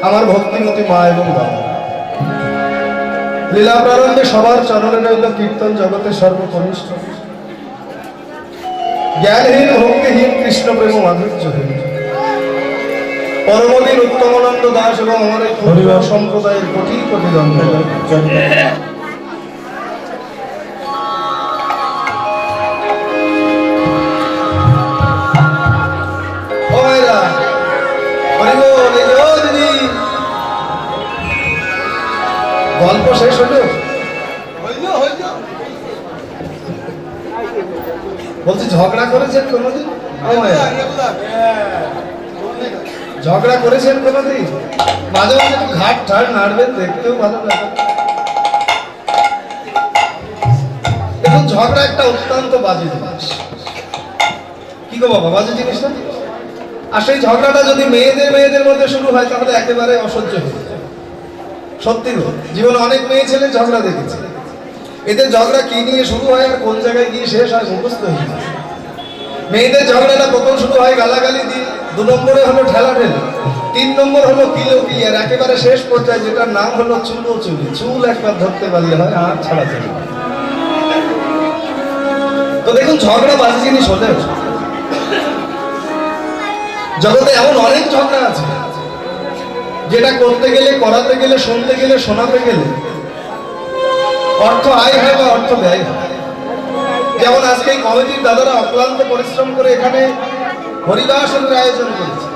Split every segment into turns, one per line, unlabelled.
আমার ভক্তিমতী মা এবং বাবা, লীলা প্রারম্ভে সবার চরণে রইল কীর্তন জগতের সর্বকনিষ্ঠ, জ্ঞানহীন ভক্তিহীন কৃষ্ণ প্রেম মাধুর্যহীন পরমদিন উত্তমানন্দ দাস এবং আমার এই পরিবার সম্প্রদায়ের কোটি কোটি ধন্যবাদ। গল্প শেষ হলো? বলছি ঝগড়া করেছেন কোনদিন? ঝগড়া করেছেন কোনদিন? মাঝে মাঝে একটু ঘাট ঠাট নাড়বেন, দেখতেও ভালো লাগে। দেখুন, ঝগড়া একটা অত্যন্ত বাজে জিনিস। কি গো বাবা, বাজে জিনিস না? আর সেই ঝগড়াটা যদি মেয়েদের মধ্যে শুরু হয় তাহলে একেবারে অসহ্য হয়ে যায়। সত্যি গো, জীবনে অনেক মেয়ে ছেলে ঝগড়া দেখেছে। এদের ঝগড়া কি নিয়ে শুরু হয় আর কোন জায়গায় গিয়ে শেষ হয় মুখস্থ হয়ে যায়। মেয়েদের ঝগড়াটা প্রথম শুরু হয় গালাগালি দিয়ে, 2 নম্বরে হলো ঠেলাঠেলি, 3 নম্বর হলো কিলো কি, আর একেবারে শেষ পর্যায়ে যেটার নাম হলো চুলোচুলি। চুল একবার ধরতে পারলে হয়, আর ছাড়াছাড়ি। তো দেখুন, ঝগড়া বাজে জিনিস হলে জগতে এমন অনেক ঝগড়া আছে যেটা করতে গেলে, করাতে গেলে, শুনতে গেলে, শোনাতে গেলে অর্থ আয় হয় বা অর্থ ব্যয় হয়। যেমন আজকে এই কমিটির দাদারা অক্লান্ত পরিশ্রম করে এখানে হরিবাসনের আয়োজন করেছে।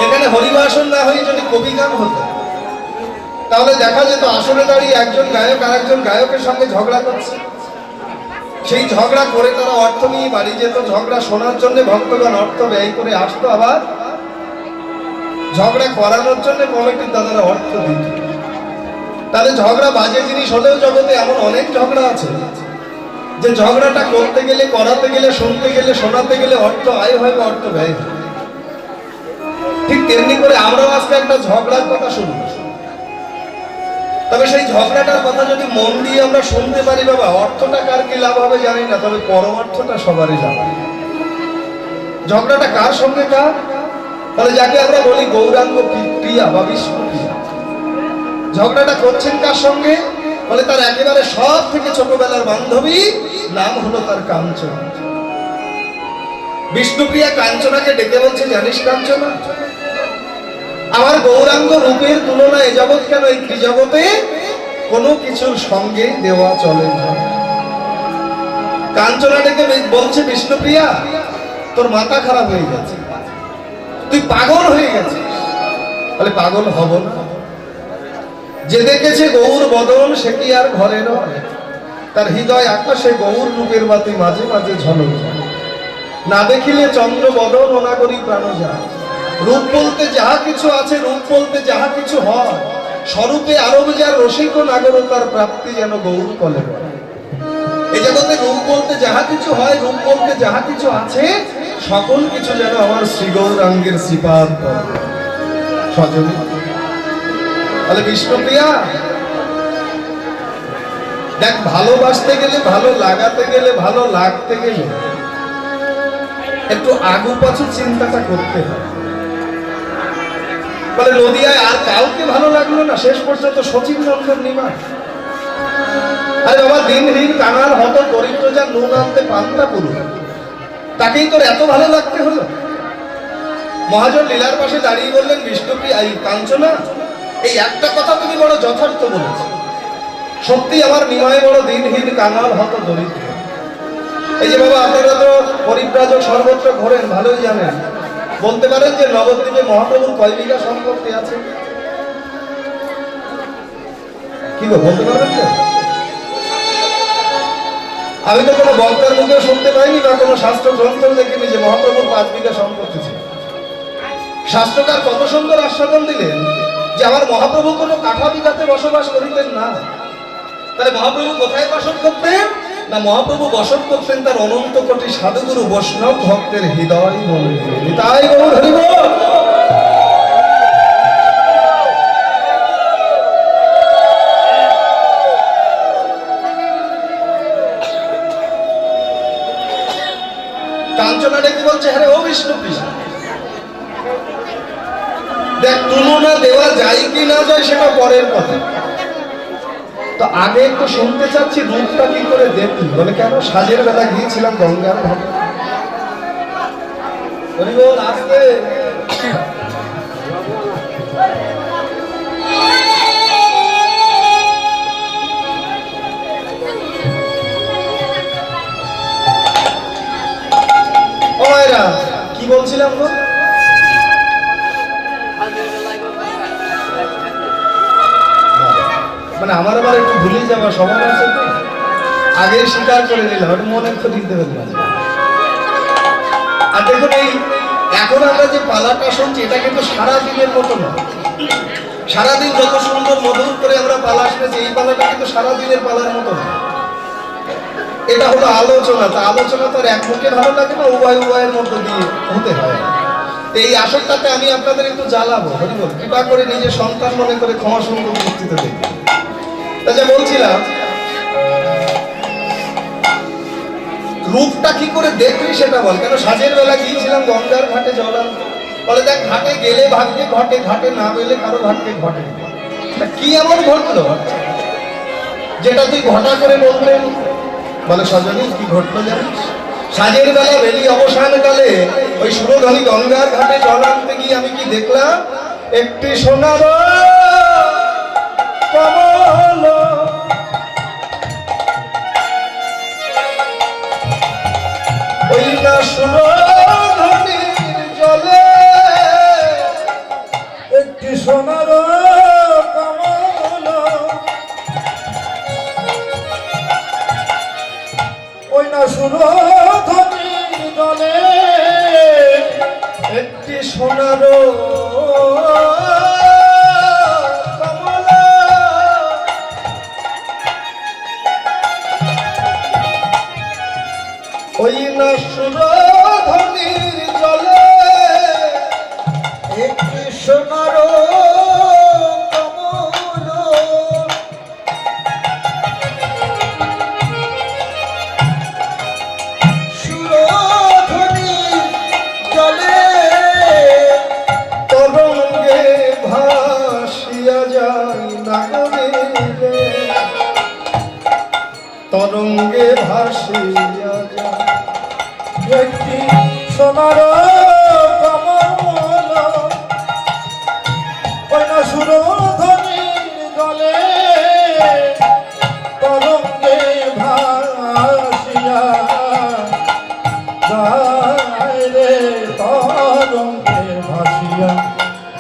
এখানে হরিবাসন না হয়ে যদি কবি গান হতো তাহলে দেখা যেত আসলে দাঁড়িয়ে একজন গায়ক আর একজন গায়কের সঙ্গে ঝগড়া করছে। সেই ঝগড়া করে তারা অর্থ নিয়ে বাড়ি যেত, ঝগড়া শোনার জন্য ভক্তগণ অর্থ ব্যয় করে আসতো, আবার ঝগড়া করানোর জন্য কমিটির দাদারা অর্থ দিত। তাহলে ঝগড়া বাজে জিনিস হলেও জগতে এমন অনেক ঝগড়া আছে যে ঝগড়াটা করতে গেলে, করাতে গেলে, শুনতে গেলে, শোনাতে গেলে অর্থ আয় হয় বা অর্থ ব্যয় হয়। ঠিক তেমনি করে আমরাও আজকে একটা ঝগড়ার কথা শুনবো। তবে সেই ঝগড়াটার কথা যদি মন দিয়ে আমরা শুনতে পারি বাবা, অর্থটা কার কি লাভ হবে জানি না, তবে পরমার্থটা সবারই লাভ। ঝগড়াটা কার সঙ্গে কার? তাহলে যাকে আমরা বলি গৌরাঙ্গ প্রিয়া বা বিষ্ণুপ্রিয়া, ঝগড়াটা করছেন কার সঙ্গে? বলে তার একেবারে সব থেকে ছোটবেলার বান্ধবী, নাম হলো তার কাঞ্চনা। বিষ্ণুপ্রিয়া কাঞ্চনাকে ডেকে বলছে, জানিস কাঞ্চনা, আমার গৌরাঙ্গ রূপের তুলনা এ জগৎ কেন, এই ত্রিজগতে কোনো কিছুর সঙ্গে দেওয়া চলে না। কাঞ্চনা ডেকে বলছে, বিষ্ণুপ্রিয়া তোর মাথা খারাপ হয়ে গেছে, তুই পাগল হয়ে গেছিস। বলে পাগল হব না? যে দেখেছে গৌর বদন সে কি আর ঘরে নয়, তার হৃদয় আকাশে গৌর রূপের বাতি মাঝে মাঝে ঝলক। না দেখিলে চন্দ্র বদন অনাগরি প্রাণ যায়। রূপ বলতে যাহা কিছু আছে, রূপ বলতে যাহা কিছু হয়, স্বরূপে আরব যার রসিক নাগরতার প্রাপ্তি যেন গৌর কলে। এই জগতে রূপ বলতে যাহা কিছু হয়, রূপ বলতে যাহা কিছু আছে, সকল কিছু যেন আমার শ্রী গৌরাঙ্গের শ্রীপাদ সজনী। তাহলে বিষ্ণুপ্রিয়া দেখ, ভালোবাসতে গেলে, ভালো লাগাতে গেলে, ভালো লাগতে গেলে একটু আগু পাছু চিন্তাটা করতে হয়। বলে নদিয়ায় আর কাউকে ভালো লাগলো না, শেষ পর্যন্ত শচীন নন্দন নিমাই। আরে বাবা, দিনহীন কাঙাল হত দরিদ্র যা নুন আনতে পান্তা পুরু, তাকেই তোর এত ভালো লাগতে হলো? মহাজন লীলার পাশে দাঁড়িয়ে বললেন, বিষ্ণুপ্রিয়া, এই কাঞ্চনা, এই একটা কথা তুমি বড় যথার্থ বলেছ। সত্যি আমার নিমায় বড় দিনহীন কাঙাল হত দরিদ্র। এই যে বাবা, আপনারা তো পরিব্রাজক সর্বত্র ঘোরেন, ভালোই জানেন। বলতে পারেন যে নবদ্বীপে মহাপ্রভুর কয় বিঘা সম্পত্তি আছে? কি গো, বলতে পারবেন তো? আমি তো কোনো বক্তার মুখে শুনতে পাইনি বা কোনো শাস্ত্র গ্রন্থ দেখিনি যে মহাপ্রভুর 5 বিঘা সম্পত্তি ছিল। শাস্ত্রকার কত সুন্দর আস্বাদন দিলেন যে আমার মহাপ্রভু কোনো কাঠা বিঘাতে বসবাস করিতেন না। তাহলে মহাপ্রভু কোথায় বাসন করতেন? না, মহাপ্রভু বসত করতেন তার অনন্ত কোটি সাধুগুরু বৈষ্ণব ভক্তের হৃদয় মন্দিরে। তাই গৌর হরি বল। কাঞ্চনা ডেকে বলছে, হ্যাঁ ও বিষ্ণুপ্রিয়া, দেখ তুলনা যায় কি না যায় সেটা পরের কথা। তো আগে একটু শুনতে চাচ্ছি রূপটা কি করে দেখলি। বলে কেন? সাজের বেলা গিয়েছিলাম গঙ্গার ঘাটে। আসতে ও মায়েরা কি বলছিলাম গো? মানে আমার আবার একটু ভুলে যাওয়া সময় আছে তো, আগে স্বীকার করে নিলাম, ওটা মনে তো দিতে পারলাম। আর দেখুন এই এখন আমরা যে পালাটা শুনছি এটা কিন্তু সারাদিনের মতো না। সারাদিন যত সুন্দর মধুর করে আমরা পালা শুনেছি, এই পালাটা কিন্তু সারাদিনের পালার মতো না। এটা হলো আলোচনা। তা আলোচনা তো আর এক মুখে ভালো লাগে না, উভয়ের মধ্য দিয়ে হতে হয়। এই আসরটাতে আমি আপনাদের একটু জ্বালাবো, হরিবল কৃপা করে নিজের সন্তান মনে করে ক্ষমা সুন্দর দৃষ্টিতে দেখবেন। তা যা বলছিলাম, রূপটা কি করে দেখলি সেটা বল। কেন? সাজের বেলা গিয়েছিলাম গঙ্গার ঘাটে জল আনতে। বলে দেখ, ঘাটে গেলে ভাগ্যে ঘটে, ঘাটে না গেলে কারো ভাগ্যে ঘটে। কি এমন ঘটলো যেটা তুই ঘটা করে বললেন? বলে সজনী কি ঘটলো জানিস? সাজের বেলা বেলি অবসান কালে ওই সুরধনী গঙ্গার ঘাটে জল আনতে গিয়ে আমি কি দেখলাম? একটি সোনার কমল ওই না সুরধনীর জলে, একটি সোনার কমল ওই না সুরধনীর জলে, একটি সোনার কমল ওই না সুরধনীর জলে, একটি সোনার কমল সুরধনীর জলে তরঙ্গে ভাসিয়া যায় নাগরে, তরঙ্গে ভাসিয়া যায় একটি সোনার কমল ওই না সুরধনীর জলে, তরঙ্গে ভাসিয়া যায় রে, তরঙ্গে ভাসিয়া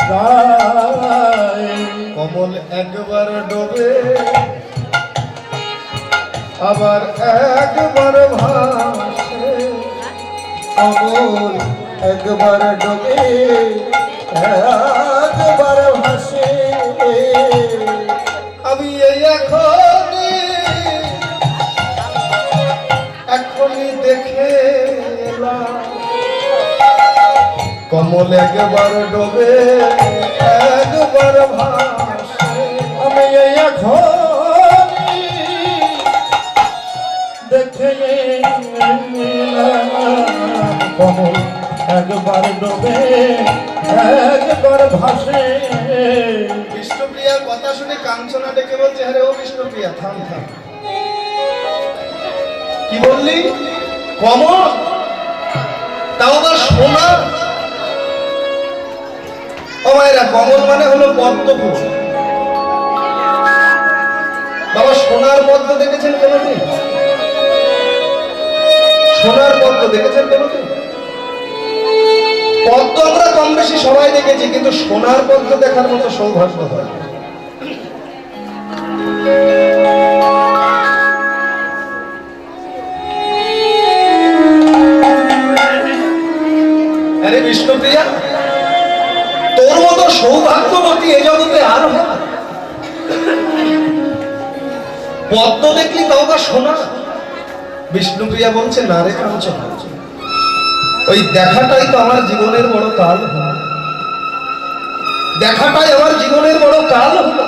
যায়। কমল একবার ডোবে আবার একবার ভাসে, কমল একবার ডোবে একবার ভাসে। আমি এই এখনই দেখে এলাম, কমল একবার ডোবে একবার ভাসে। আমি এই এখনই দেখে কমল একবার ডোবে একবার ভাসে। বিষ্ণুপ্রিয়ার কথা শুনে কাঞ্চনা ডেকে বলছে, আরে ও বিষ্ণুপ্রিয়া থাম থাম, কি বললি? কমল, তাও আবার সোনা? ও মায়েরা, কমল মানে হলো পদ্ম ফুল। বাবা, সোনার পদ্ম দেখেছেন কোনোদিন? সোনার পদ্ম দেখেছেন কোনোদিন? পদ্ম আমরা কম বেশি সবাই দেখেছি, কিন্তু সোনার পদ্ম দেখার মতো সৌভাগ্য হয়। আরে বিষ্ণুপ্রিয়া, তোর মতো সৌভাগ্যবতী এ জগতে আর হয়? পদ্ম দেখলি তাও বা সোনা? বিষ্ণুপ্রিয়া বলছে, না রে কাঞ্চনা, ওই দেখাটাই তো আমার জীবনের বড় কাল হলো, দেখাটাই আমার জীবনের বড় কাল হলো।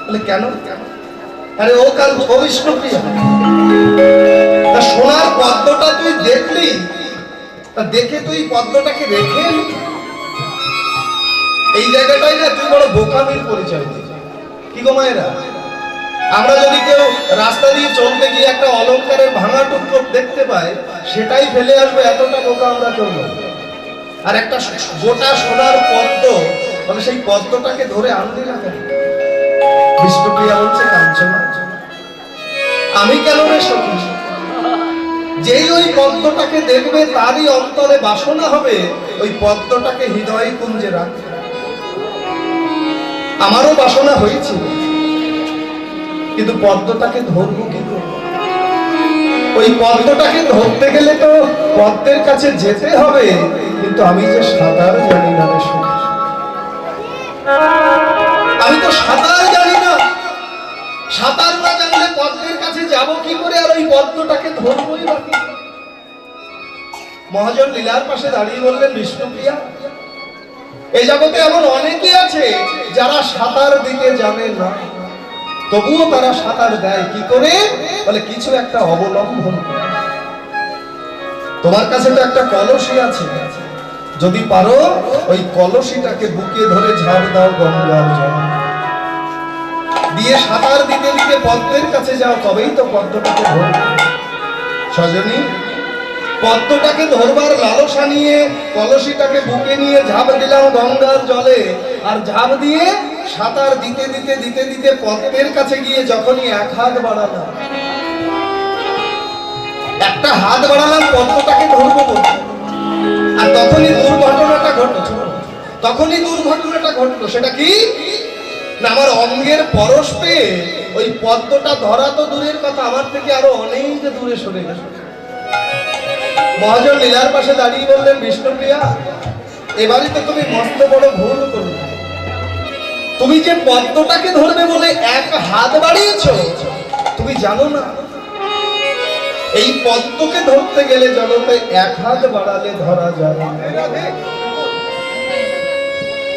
বলে কেন? আরে ও কাল ও বিষ্ণুপ্রিয়া, তা সোনার পদ্মটা তুই দেখলি, তা দেখে তুই পদ্মটাকে রেখে এই জায়গাটাই না তুই বড় বোকামির পরিচয় দিস। কি গো মায়েরা, আমরা যদি কেউ রাস্তা দিয়ে চলতে গিয়ে একটা অলংকারের ভাঙা টুকরো দেখতে পাই, সেটাই ফেলে আসবে, এতটা বোকা আমরা কেউ নই। আর একটা গোটা সোনার পদ্ম, মানে সেই পদ্মটাকে ধরে আনলি না কেন? বিষ্ণুপ্রিয়া বলছে, কাঞ্চনা আমি কেন রে সখী? যেই ওই পদ্মটাকে দেখবে তারই অন্তরে বাসনা হবে ওই পদ্মটাকে হৃদয় কুঞ্জে রাখবে। আমারও বাসনা হয়েছিল, কিন্তু পদ্মটাকে ধরবো কি করে? ওই পদ্মটাকে ধরতে গেলে তো পদ্মের কাছে যেতে হবে, কিন্তু আমি যে সাঁতার জানি না রে সখী, আমি তো সাঁতার জানি না। সাঁতার না জানলে পদ্মের কাছে যাব কি করে, আর ওই পদ্মটাকে ধরবই বাকি। মহাজন লীলার পাশে দাঁড়িয়ে বললেন, বিষ্ণুপ্রিয়া, এই জগতে এমন অনেকেই আছে যারা সাঁতার দিতে জানে না, তবুও তারা সাঁতার দেয়। কি করে? বলে কিছু একটা অবলম্বন। তোমার কাছে তো একটা কলসি আছে, যদি পারো ওই কলসিটাকে বুকে ধরে ঝাড় দাও গঙ্গার জল দিয়ে, সাঁতার দিতে দিতে পদ্মের কাছে যাও, তবেই তো পদ্মটাকে ধরবে। সজনী, পদ্মটাকে ধরবার লালসা নিয়ে কলসিটাকে বুকে নিয়ে ঝাঁপ দিলাম গঙ্গার জলে, আর ঝাঁপ দিয়ে সাঁতার দিতে দিতে দিতে দিতে পদ্মের কাছে গিয়ে যখনই এক হাত বাড়ালাম, একটা হাত বাড়ালাম পদ্মটাকে ধরবো বলে, আর তখনই দুর্ঘটনাটা ঘটলো। তখনই দুর্ঘটনাটা ঘটলো। সেটা কি না, আমার অঙ্গের পরশ পেয়ে ওই পদ্মটা ধরা তো দূরের কথা, আমার থেকে আরো অনেক দূরে সরে গেল। মহাজন লীলার পাশে দাঁড়িয়ে বললেন, বিষ্ণুপ্রিয়া, এবারে তো তুমি মস্ত বড় ভুল করলে। তুমি যে পদ্মটাকে ধরবে বলে এক হাত বাড়িয়েছো, তুমি জানো না এই পদ্মকে ধরতে গেলে জগতে এক হাত বাড়ালে ধরা যায় না।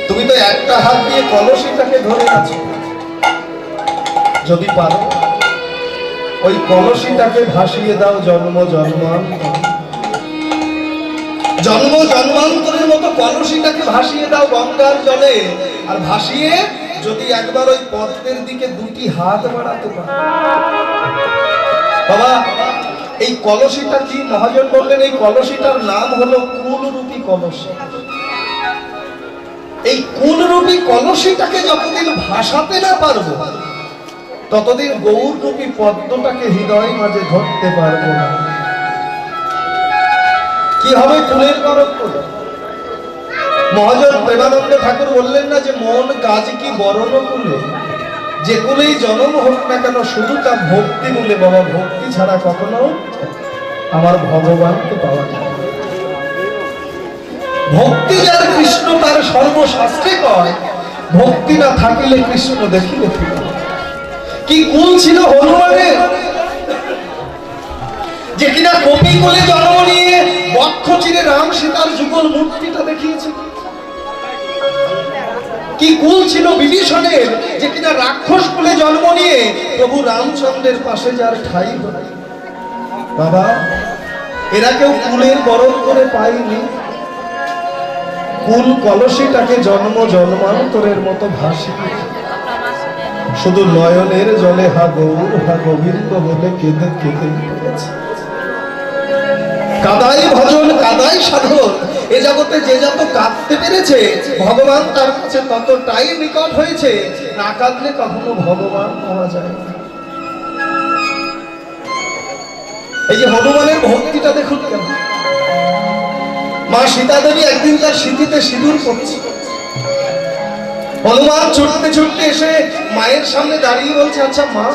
তুমি তো একটা হাত দিয়ে কলসিটাকে ধরে আছো, যদি পারো ওই কলসিটাকে ভাসিয়ে দাও জন্ম জন্মান্তর। জন্ম জন্মান্তরের মতো কলসিটাকে ভাসিয়ে দাও গঙ্গার জলে, আর ভাসিয়ে যদি একবার ওই পদ্মের দিকে দুটি হাত বাড়াতে পারো। বাবা, এই কলসিটা কি? মহাজন বললেন, এই কলসিটার নাম হলো কুলরূপী কলসি। এই কুলরূপী কলসিটাকে যতদিন ভাসাতে না পারবো, ততদিন গৌররূপী পদ্মটাকে হৃদয় মাঝে ধরতে পারবো না। কি হবে কুলের গরম করে? মহাজন প্রেমানন্দ ঠাকুর বললেন না যে মন গাছ কি বরণ কুলে, যে কুলেই জন্ম হোক না কেন শুধু তা ভক্তি বলে। বাবা, ভক্তি ছাড়া কখনো আমার ভগবানকে পাওয়া যায়। ভক্তি যার কৃষ্ণ তার সর্বশাস্ত্রে কয়, ভক্তি না থাকিলে কৃষ্ণ দেখিলে। কি কুল ছিল হনুমানের, যে কিনা কপি কোলে জন্ম নিয়ে বক্ষ চিরে রাম সীতার যুগল মূর্তিটা দেখিয়েছে। কি কুল ছিল বিভীষণের, যে কিনা রাক্ষস কুলে জন্ম নিয়ে প্রভু রামচন্দ্রের পাশে যার ঠাই হলো। বাবা, এরা কেউ কুলের বরণ করে পায়নি। কুল কলসিটাকে জন্ম জন্মান্তরের মতো ভাসিয়ে শুধু নয়নের জলে হা গৌর হা গোবিন্দ বলে কেঁদে কেঁদে কাদাই ভজন কাদাই সাধন। এ জগতে যে যত কাঁদতে পেরেছে, ভগবান তার কাছে ততটাই নিকট হয়েছে। না কাঁদলে কখনো ভগবান পাওয়া যায় না। এই যে হনুমানের ভক্তিটা দেখুন কেন। মা সীতা দেবী একদিন তার সিঁথিতে সিঁদুর পড়ছে। হনুমান ছুটতে ছুটতে এসে মায়ের সামনে দাঁড়িয়ে বলছে, আচ্ছা মা,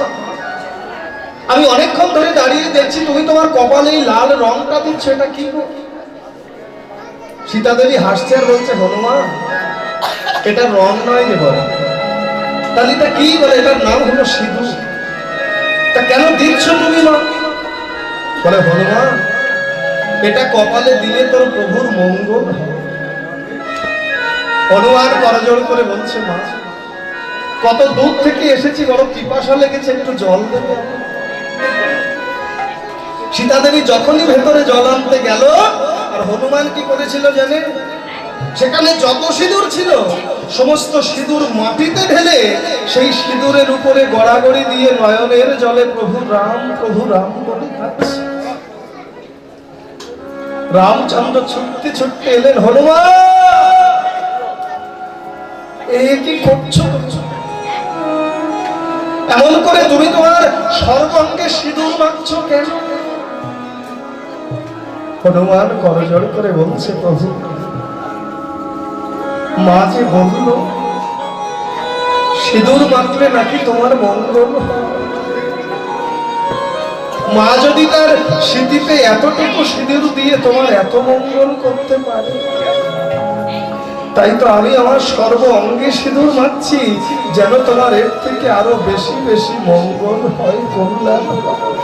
আমি অনেকক্ষণ ধরে দাঁড়িয়ে দেখছি তুমি তোমার কপালে এই লাল রংটা দিচ্ছ, এটা কি গো? সীতা দেবী হাসছে আর বলছে, হনুমান, এটা রং নয় রে বলে। তাহলে এটা কি? বলে এটার নাম হলো সিঁদুর। তা কেন দিচ্ছ তুমি মা? বলে, হনুমান, এটা কপালে দিলে তোর প্রভুর মঙ্গল হবে। হনুমান করজোড় করে বলছে, মা, কত দূর থেকে এসেছি, বড় পিপাসা লেগেছে, একটু জল দেবে। সীতা দেবী যখনই ভেতরে জল আনতে গেল, আর হনুমান কি করেছিল জানে? সেখানে যত সিঁদুর ছিল সমস্ত সিঁদুর মাটিতে ঢেলে সেই সিঁদুরের উপরে গড়াগড়ি দিয়ে নয়নের জলে প্রভু রাম বলে কাঁদছে। রামচন্দ্র ছুটতে ছুটতে এলেন, হনুমান এ কি করছো? এমন করে তুমি তোমার সর্বাঙ্গে সিঁদুর মাখছো কেন? হনুমান করজোড় করে বলছে, প্রভু মা যে বলল সিঁদুর মাখলে নাকি তোমার মঙ্গল হয়। মা যদি তার স্মৃতিতে এতটুকু সিঁদুর দিয়ে তোমার এত মঙ্গল করতে পারে, তাই তো আমি আমার সর্ব অঙ্গে সিঁদুর মাখছি, যেন তোমার এর থেকে আরো বেশি বেশি মঙ্গল হয়, কল্যাণ হয়।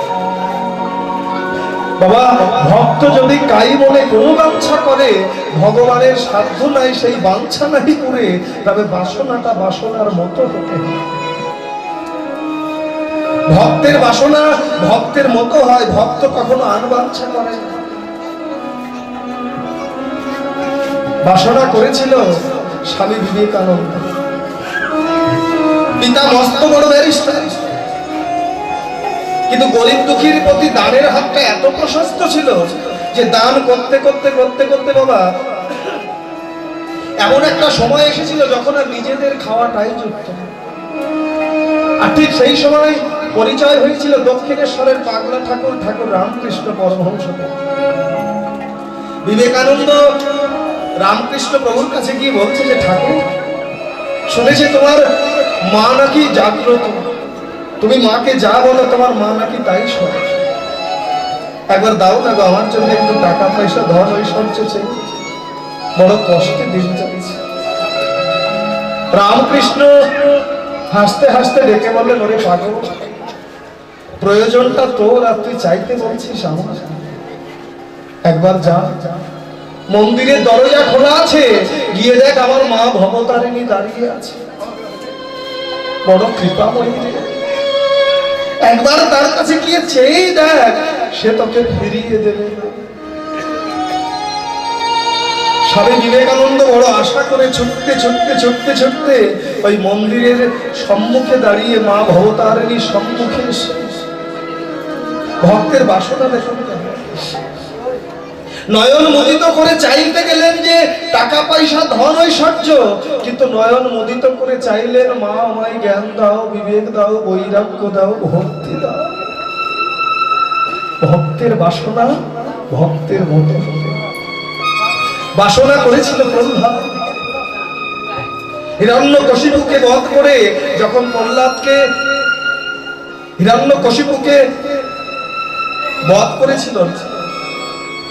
বাবা, ভক্ত যদি কাই মনে কোনো বাঞ্ছা করে, ভগবানের সাধ্য নাই সেই বাঞ্ছা নাই করে, তবে বাসনাটা বাসনার মতো হতে হয়। ভক্তের বাসনা ভক্তের মতো হয়, ভক্ত কখনো আনবাঞ্ছা করে না। বাসনা করেছিল স্বামী বিবেকানন্দ, পিতা মস্ত বড় ব্যারিস্টার, কিন্তু গরিব দুঃখীর প্রতি দানের হাতটা এত প্রশস্ত ছিল যে দান করতে করতে করতে করতে বাবা এমন একটা সময় এসেছিল যখন আর নিজেদের খাওয়াটাই যুক্ত। আর ঠিক সেই সময় পরিচয় হয়েছিল দক্ষিণেশ্বরের পাগলা ঠাকুর রামকৃষ্ণ পরমহংস। বিবেকানন্দ রামকৃষ্ণ প্রভুর কাছে গিয়ে বলছে যে, ঠাকুর শুনেছি তোমার মা নাকি জাগ্রত, তুমি মাকে যা বলো তোমার মা নাকি তাই শোনে, একবার দাও না গো আমার জন্য একটু টাকা পয়সা ধন ঐশ্বর্য চেয়ে, বড় কষ্টে দিন যাচ্ছে। রামকৃষ্ণ হাসতে হাসতে ডেকে বললেন, ওরে পাগল, প্রয়োজনটা তোর আর তুই চাইতে বলছিস আমার, একবার যা, মন্দিরের দরজা খোলা আছে, গিয়ে দেখ আমার মা ভবতারিণী দাঁড়িয়ে আছে, বড় কৃপাময়ী, একবার তার কাছে গিয়ে চেয়ে দেখ, সে তোকে ফিরিয়ে দেবে। স্বামী বিবেকানন্দ বড় আশা করে ছুটতে ছুটতে ছুটতে ছুটতে ওই মন্দিরের সম্মুখে দাঁড়িয়ে মা ভবতারিণীর সম্মুখে ভক্তের বাসনা দেখুন, নয়ন মুদিত করে চাইতে গেলেন যে টাকা পয়সা ধন ঐশ্বর্য, কিন্তু নয়ন মুদিত করে চাইলেন, মা আমায় জ্ঞান দাও, বিবেক দাও, বৈরাগ্য দাও, ভক্তি দাও। ভক্তের বাসনা ভক্তের মতো বাসনা করেছিল প্রহ্লাদ। হিরণ্যকশিপুকে বধ করে যখন প্রহ্লাদকে হিরণ্যকশিপুকে বধ করেছিল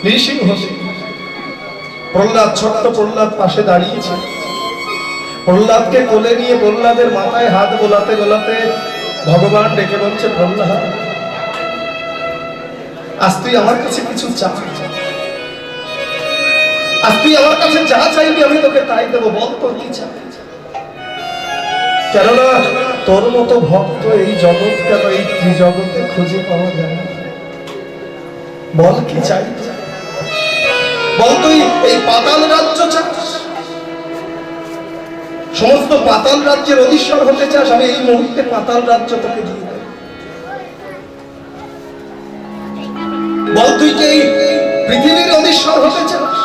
নৃসিংহ, প্রহ্লাদ ছোট্ট প্রহ্লাদ পাশে দাঁড়িয়েছে, প্রহ্লাদকে কোলে নিয়ে প্রহ্লাদের মাথায় হাত বোলাতে বোলাতে ভগবান ডেকে বলছে, প্রহ্লাদ আজ তুই আমার কাছে কিছু চা, আজ তুই আমার কাছে যা চাইবি আমি তোকে তাই দেবো, বল তোর কি চাই। কেননা তোর মতো ভক্ত এই জগৎ কেন এই ত্রিজগতে খুঁজে পাওয়া যায় না, বল কি চাই। বল তুই এই পাতাল রাজ্য চাস, সমস্ত পাতাল রাজ্যের অধীশ্বর হতে চাস, আমি এই মুহূর্তে পাতাল রাজ্য তোকে দিয়ে দেব। বল তুই কি এই পৃথিবীর অধীশ্বর হতে চাস,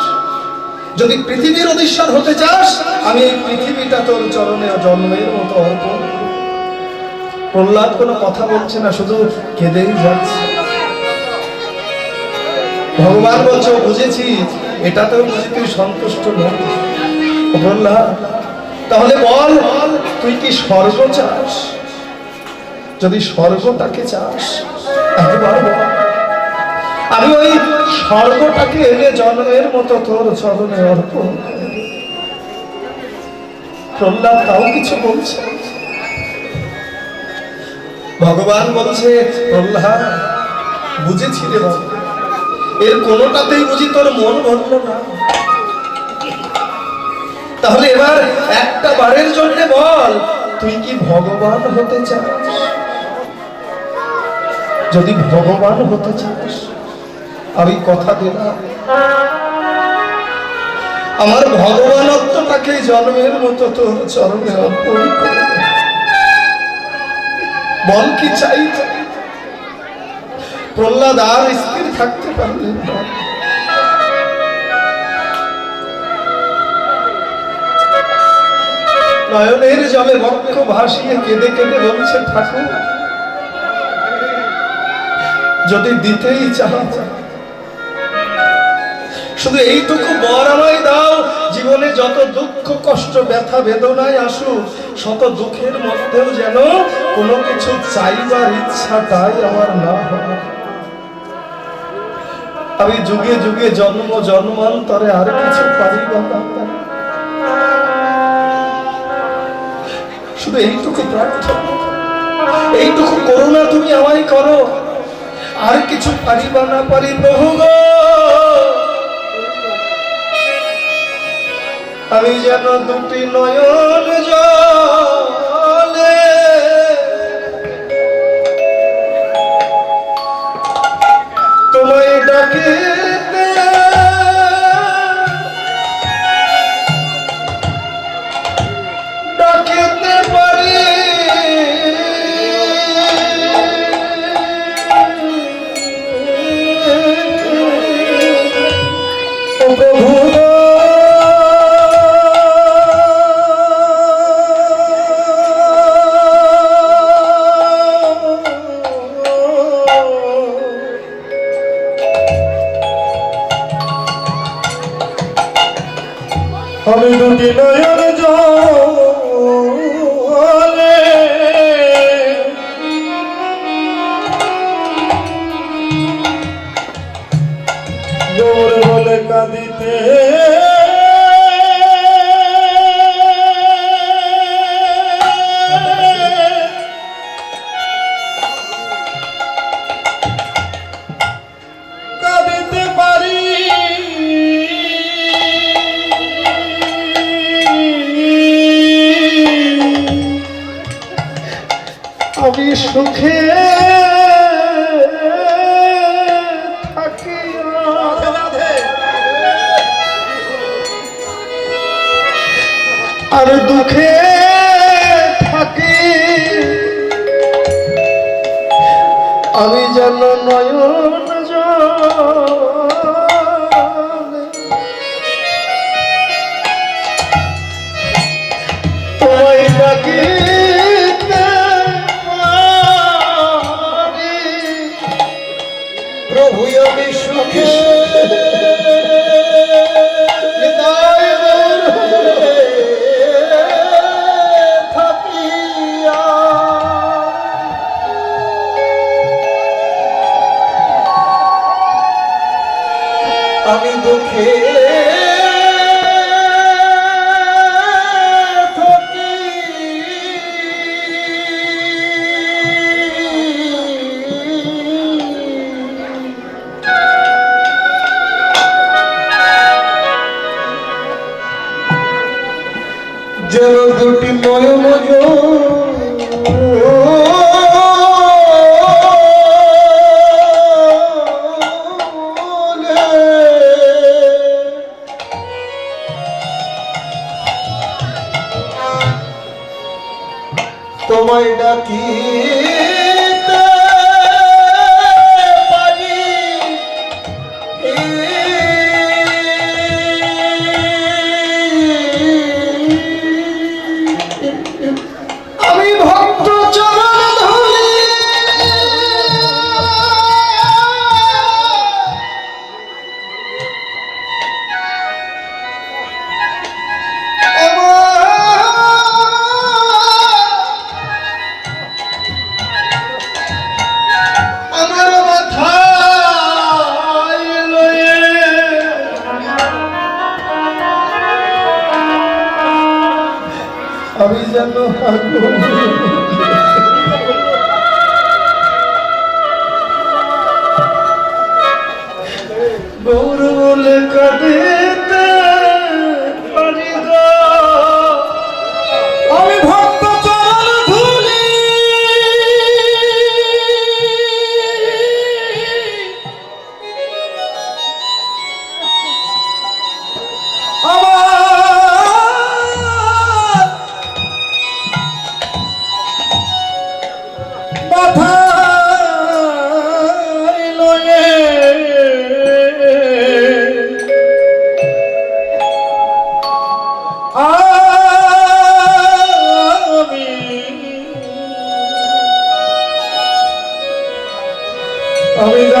যদি পৃথিবীর অধীশ্বর হতে চাস আমি এই পৃথিবীটা তোর চরণে জন্মের মতো অর্পণ। প্রহ্লাদ কোনো কথা বলছে না, শুধু কেঁদেই যাচ্ছে। ভগবান বলছে, বুঝেছি, এটাতেও বুঝি তুই সন্তুষ্ট নয়। প্রহ্লাদ তাহলে বল তুই কি স্বর্গ চাস, যদি স্বর্গটাকে চাস একবার বল, আমি ওই স্বর্গটাকে এনে জন্মের মতো তোর চরণে অর্পণ। প্রহ্লাদ তাও কিছু বলছে। ভগবান বলছে, প্রহ্লাদ বুঝেছি রে বাবা, এর কোনোটাতেই বুঝি তোর মন ভরল না, তাহলে এবার একটা বারের জন্য বল তুই কি ভগবান হতে চাস। যদি ভগবান হতে চাস আমি কথা দিলাম, আমার ভগবানত্বটাকে জন্মের মতো তোর চরণে অর্পণ করে দে। বল কি চাই? প্রহ্লাদ আর স্থির থাকতে পারলেন না। নয়নের জলে বক্ষ ভাসিয়ে কেঁদে কেঁদে বলছে, ঠাকুর যদি দিতেই চাও শুধু এইটুকু বর আমায় দাও, জীবনে যত দুঃখ কষ্ট ব্যথা বেদনায় আসুক, শত দুঃখের মধ্যেও যেন কোনো কিছু চাইবার ইচ্ছাটাই আমার না হয়। আমি যুগে যুগে জন্ম জন্মান্তরে আর কিছু পারিব না, শুধু এইটুকু প্রার্থনা, এইটুকু করুণা তুমি আমায় করো। আর কিছু পারি বা না পারি প্রভু গো, আমি যেন দুটি নয়ন জলে তোমায় ডাকিতে ডাকিতে পারি। ও প্রভু আমি দুটি নয়ন জলে গৌর বলে কাঁদিতে কাঁদিতে পারি। আমি সুখে থাকি আর দুঃখে থাকি, আমি যেন নয়ন জলে তোমায় ডাকি। প্রভু আমি সুখে থাকিয়া আমি দুঃখে যেন দুটি নয়ন তোমায় ডাকিতে পারি। আমি ভক্ত চরণ ধরি আমার মাথায় লয়ে আমি যেন গৌর বলে কাঁদিতে পারি গো। আমি ভক্ত চরণ ধুলি আমার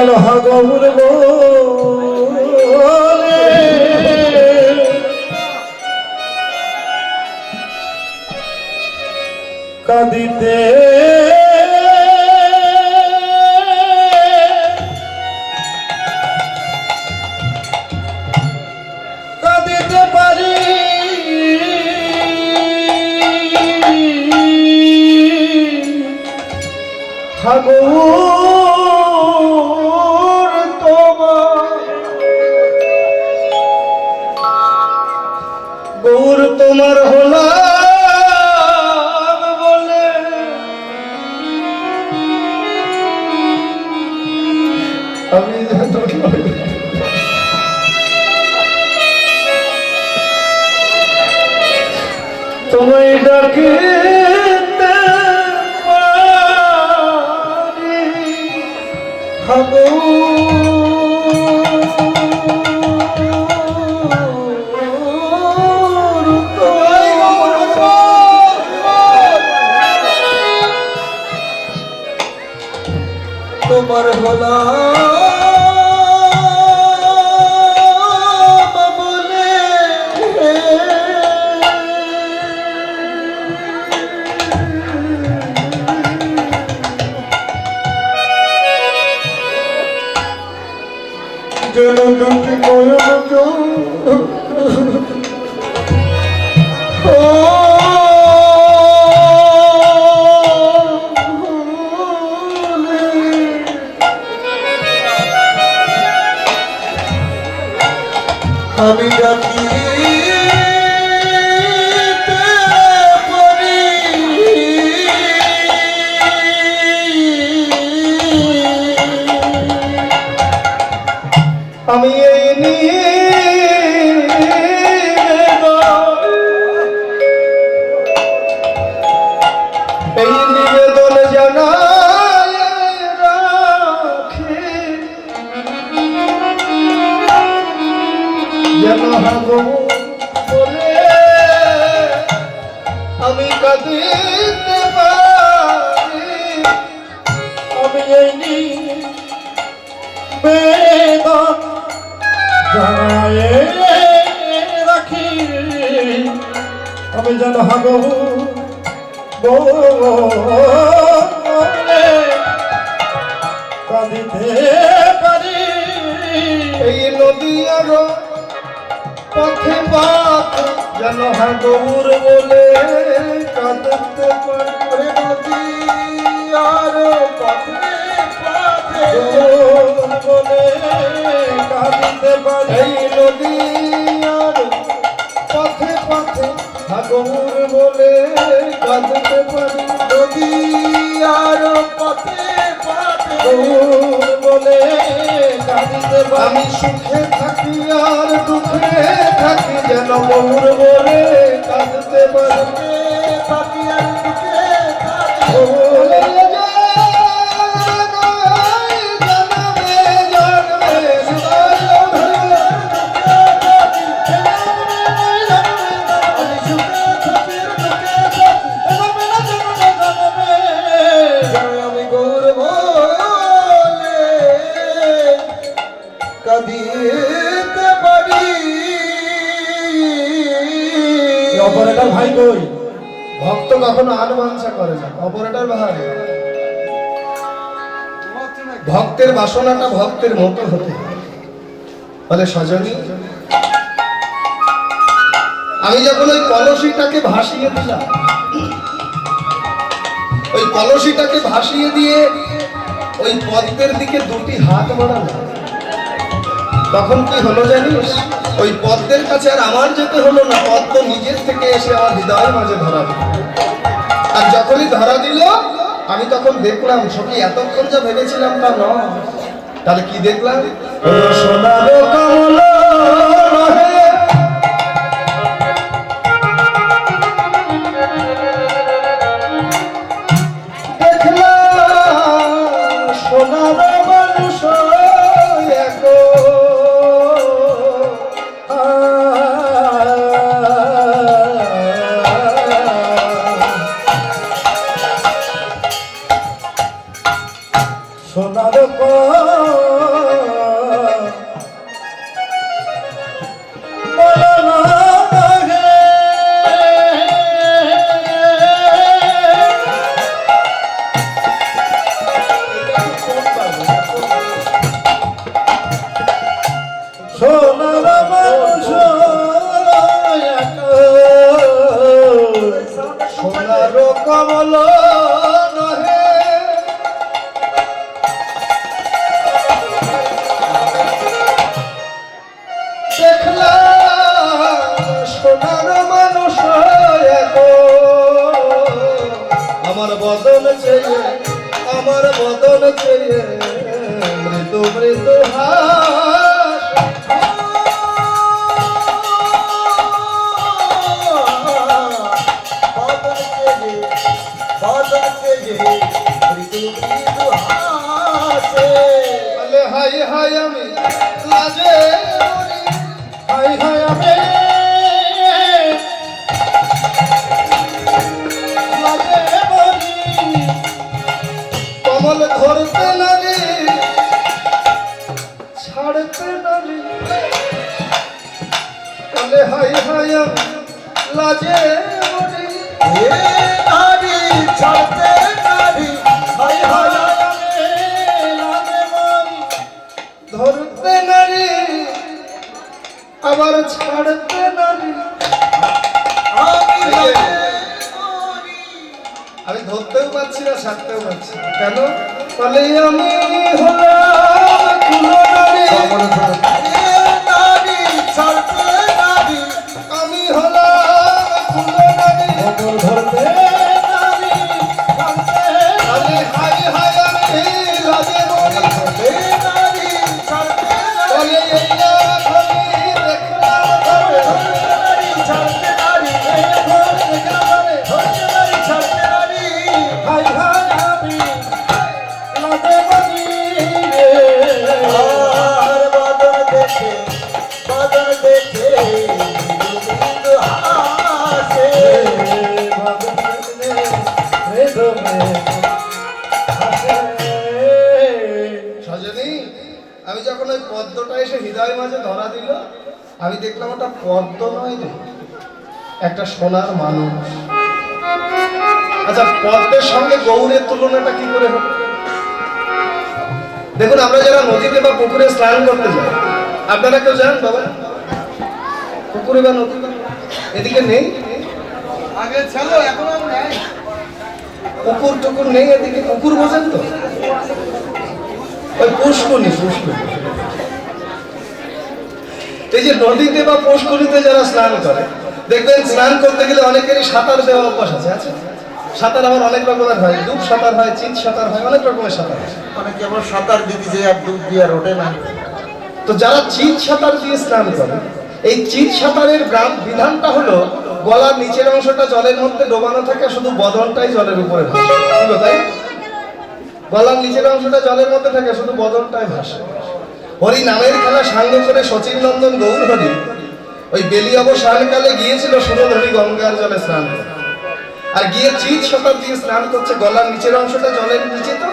যেন হাগৌর বলে কাঁদিতে কাঁদিতে পারি
হাগর তোমার গৌর তোমার হলাম বলে আমি তোমায় ডাকিতে পারি হাগো তোমার হলা যেন দুটি নয়ন আমি ডাকি আমি এই নিবেদন জানাই রাখি যেন হাগো বলে আমি কাঁদিতে পারি
আমি এই নিবেদন জানাই রাখি আমি যেন হাগো বলে কাঁদিতে পারি
এই নদী আর পথে বাত যেন হাগর বলে কাঁদতে পারে নদী আর পথে
বলে কাঁদিতে পারি
এই নদী আর পথে পথে হাগর বলে কাঁদতে পারি
নদী আর পথে পথে বলে কাঁদিতে পারি
আমি সুখে থাকি আর দুঃখে থাকি যেন বহুর বলে কাঁদতে পারি
থাকি আর দুঃখে থাকি
বলে জনমে জন্মে
আমি গৌর বলে কাঁদিতে পারি অপারেটর ভাই কই
ভক্ত কখনো আনুবাঞ্ছা করে না অপারেটর ভাই ভক্তের বাসনাটা ভক্তের মতো হতে বলে সজনী আমি যখন ওই কলসিটাকে ভাসিয়ে দিলাম ওই কলসিটাকে ভাসিয়ে দিয়ে ওই পদ্মের দিকে দুটি হাত বাড়ালাম তখন কি হলো জানিস ওই পদ্মের কাছে আর আমার যেতে হলো না পদ্ম নিজের থেকে এসে আমার হৃদয়ের মাঝে ধরা দিল আর যখনই ধরা দিল আমি তখন দেখলাম সত্যি এতক্ষণ যা ভেবেছিলাম তা নয় তাহলে কি দেখলাম সোনার কমল দেখলাম সোনার মানুষ
সোনার
কমল নহে দেখলাম সোনার মানুষ আমার বদন চেয়ে মৃদু মৃদু হাস বলে হাই হাই আমি লাজে মরি, হাই হাই আমি লাজে মরি, কমল ধরতে নারী ছাড়তে নারী, বলে হাই হাই আমি লাজে মরি,
ছাড়তে নারী হাই হাই
ধরতে নারী আবার ছাড়তে নারী। আমি ধরতেও পারছি না ছাড়তেও পারছি না। কেন? বলে আমি হলাম কুলো নারী, আমি হলাম কুলো নারী, ধরতে নারী বলে হাই হাই আমি লাজে মরি, বলে এই আমি দেখলাম ধরে, হাই হাই আমি লাজে মরি রে। সজনী, আমি যখন ওই পদ্মটা এসে হৃদয় মাঝে ধরা দিল, আমি দেখলাম ওটা পদ্ম নয় রে, একটা সোনার মানুষ। আচ্ছা, পদ্মের সঙ্গে গৌরের তুলনাটা কি করে হবে? দেখুন, আমরা যারা নদীতে বা পুকুরে স্নান করতে যাই, আপনারা কেউ যান বাবা পুকুরে বা নদী? এদিকে নেই,
আগে ছিল এখন আর নাই।
পুকুর টুকুর নেই এদিকে। পুকুর বোঝেন তো? ওই পুষ্করণী। এই যে নদীতে বা পুষ্করণীতে যারা স্নান করে, দেখবেন স্নান করতে গেলে অনেকেরই সাঁতার দেওয়া অভ্যাস আছে। আছে সাঁতার আবার অনেক রকমের হয়, ডুব সাঁতার হয়, চিত সাঁতার হয়, অনেক রকমের সাঁতার আছে।
অনেকে আবার সাঁতার দিতে যে আর ডুব দিয়ে আর ওঠে না।
তো যারা চিত সাঁতার দিয়ে স্নান করে, এই চিত সাঁতারের বিধানটা হলো গলার নিচের অংশটা জলের মধ্যে ডোবানো থাকে, শুধু বদনটাই জলের উপরে ভাসে। বুঝলো তাই? গলার নিচের অংশটা জলের মধ্যে থাকে, শুধু বদনটাই ভাসে। হরি নামের খেলা সাঙ্গ করে সচিন নন্দন গৌর হরি ওই বেলি অবসানকালে গিয়েছিল সুরধরি গঙ্গার জলে স্নান করতে। আর গিয়ে চিত সাঁতার দিয়ে স্নান করছে, গলার নিচের অংশটা জলের নিচে, তো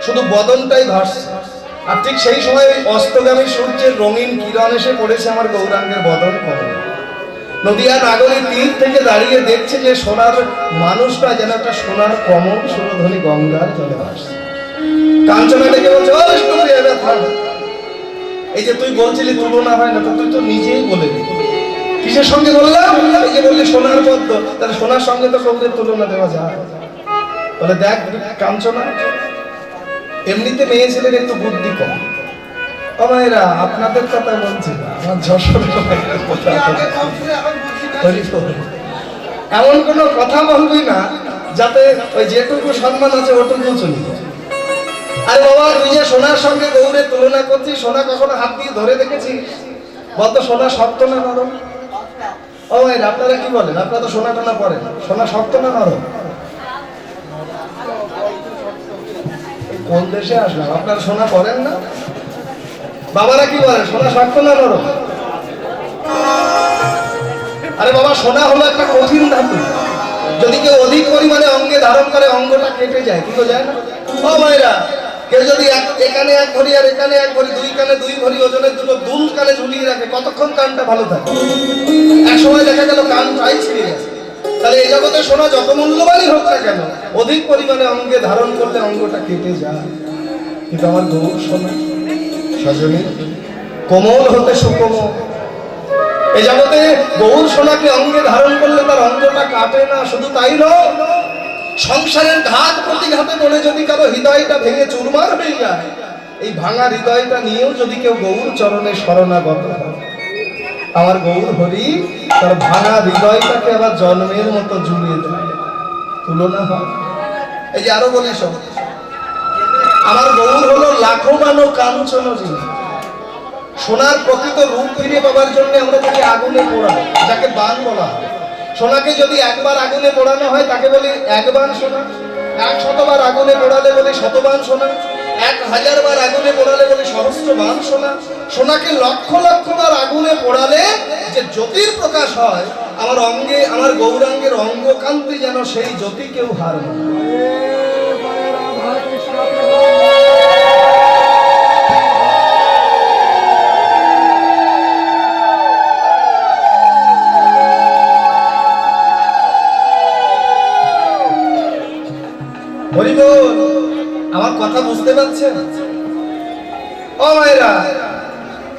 শুধু বদনটাই ভাসছে। আর ঠিক সেই সময় ওই অস্তগামী সূর্যের রঙিন কিরণ এসে পড়েছে আমার গৌরাঙ্গের বদন কমল। নদিয়া নাগরী তীর থেকে দাঁড়িয়ে দেখছে যে সোনার মানুষটা যেন একটা সোনার কমল সুরধরি গঙ্গার জলে ভাসছে। কাঞ্চনা ডেকে বলছে, ও বিষ্ণুপ্রিয়া, এবার থাম। এই যে তুই বলছিলি তুলনা হয় না, তো তুই তো নিজেই বলে দিলি। কিসের সঙ্গে বললাম? এই যে বললি সোনার পদ্ম, তাহলে সোনার সঙ্গে তো কৌরের তুলনা দেওয়া যায়। বলে দেখ কাঞ্চনা, এমনিতে মেয়ে ছেলের একটু বুদ্ধি কম। ও মায়েরা, আপনাদের কথা বলছি না, আমার যশোর কথা। এমন কোনো কথা বলবি না যাতে ওই যেটুকু সম্মান আছে ওটুকু চলি। আরে বাবা, তুই যে সোনার সঙ্গে গৌরের তুলনা করছিস, সোনা কখনো হাত দিয়ে ধরে দেখেছিস? বলতো সোনা শক্ত না নরম? ও মায়েরা, আপনারা কি বলেন? আপনারা তো সোনা টোনা পড়েন, সোনা শক্ত না নরম? কোন দেশে আসলাম? আপনারা সোনা পড়েন না? বাবারা কি বলেন, সোনা শক্ত না নরম? আরে বাবা, সোনা হলো একটা কঠিন ধাতু। যদি কেউ অধিক পরিমাণে অঙ্গে ধারণ করে, অঙ্গটা কেটে যায়। কি তো যায় না? ও মায়েরা, কেউ যদি এখানে এক ভরি আর এখানে এক ভরি, দুই কানে দুই ভরি ওজনের দুটো দুল কানে ঝুলিয়ে রাখে, কতক্ষণ কানটা ভালো থাকে? এক সময় দেখা গেল কান প্রায় ছিঁড়ে গেছে। তাহলে এই জগতে সোনা যত মূল্যবানই হোক না কেন, অধিক পরিমাণে অঙ্গে ধারণ করলে অঙ্গটা কেটে যায়। কিন্তু আমার গৌর সোনা সজনী কোমল হতে সুকোমল। এই জগতে গৌর সোনাকে অঙ্গে ধারণ করলে তার অঙ্গটা কাটে না। শুধু তাই নয়, সংসারের ঘাত প্রতিঘাতে পড়ে যদি কারো হৃদয়টা ভেঙে চুরমার হয়ে যায়, এই ভাঙা হৃদয়টা নিয়েও যদি কেউ গৌর চরণে শরণাগত হয়, আমার গৌর হরি তার ভাঙা হৃদয়টাকে আবার জন্মের মতো জুড়িয়ে দেয়, তুলনা হয়। এই যে আরো বলি সব, আমার গৌর হলো লাখো মানো কাঞ্চন জিনিস। সোনার প্রকৃত রূপ ফিরে পাবার জন্য আমরা তাকে আগুনে পোড়াই, যাকে বান বলা হয়। সোনাকে যদি একবার আগুনে পোড়ানো হয় তাকে বলি একবার সোনা, 100 বার আগুনে পোড়ালে বলি শতবান সোনা, 1000 বার আগুনে পোড়ালে বলি সহস্রবান সোনা। সোনাকে লক্ষ লক্ষ বার আগুনে পোড়ালে যে জ্যোতির প্রকাশ হয়, আমার অঙ্গে, আমার গৌরাঙ্গের অঙ্গকান্তি যেন সেই জ্যোতি কেউ হারবে না। হরি বল, আমার কথা বুঝতে পারছেন? ও মায়েরা,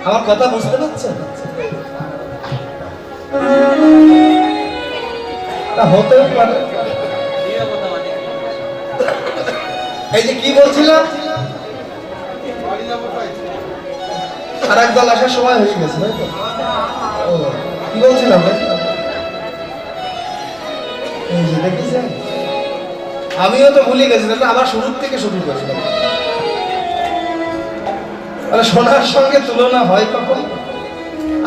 আমার কথা বুঝতে পারছেন? তা হতে পারে। এই যে কি বলছিলাম, আর একদল আসার সময় হয়ে গেছে, তাই তো? ও, কি বলছিলাম ভাই? এই যে দেখেছেন, আমিও তো ভুলে গেছি, আবার শুরুর থেকে শুরু করেছিলাম। সোনার সঙ্গে তুলনা হয় কখন?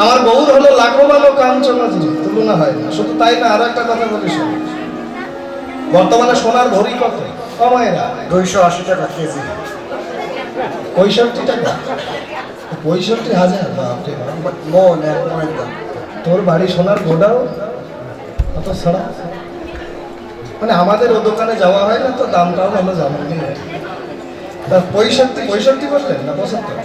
আমার গৌর হলো লাখো মানো কাঞ্চন জিনিস, তুলনা হয় না। শুধু তাই না, আরো একটা কথা বলি শোনো। বর্তমানে সোনার ভরি কত? কমায়রা
280 টাকা কেজি।
65 টাকা? 65,000? বাপরে বাপ।
মন এক মনের দাম।
তোর বাড়ি সোনার গোডাও অত ছাড়া, মানে আমাদের ও দোকানে যাওয়া হয় না তো, দামটাও ভালো জানো। তার 65 বললেন না 75?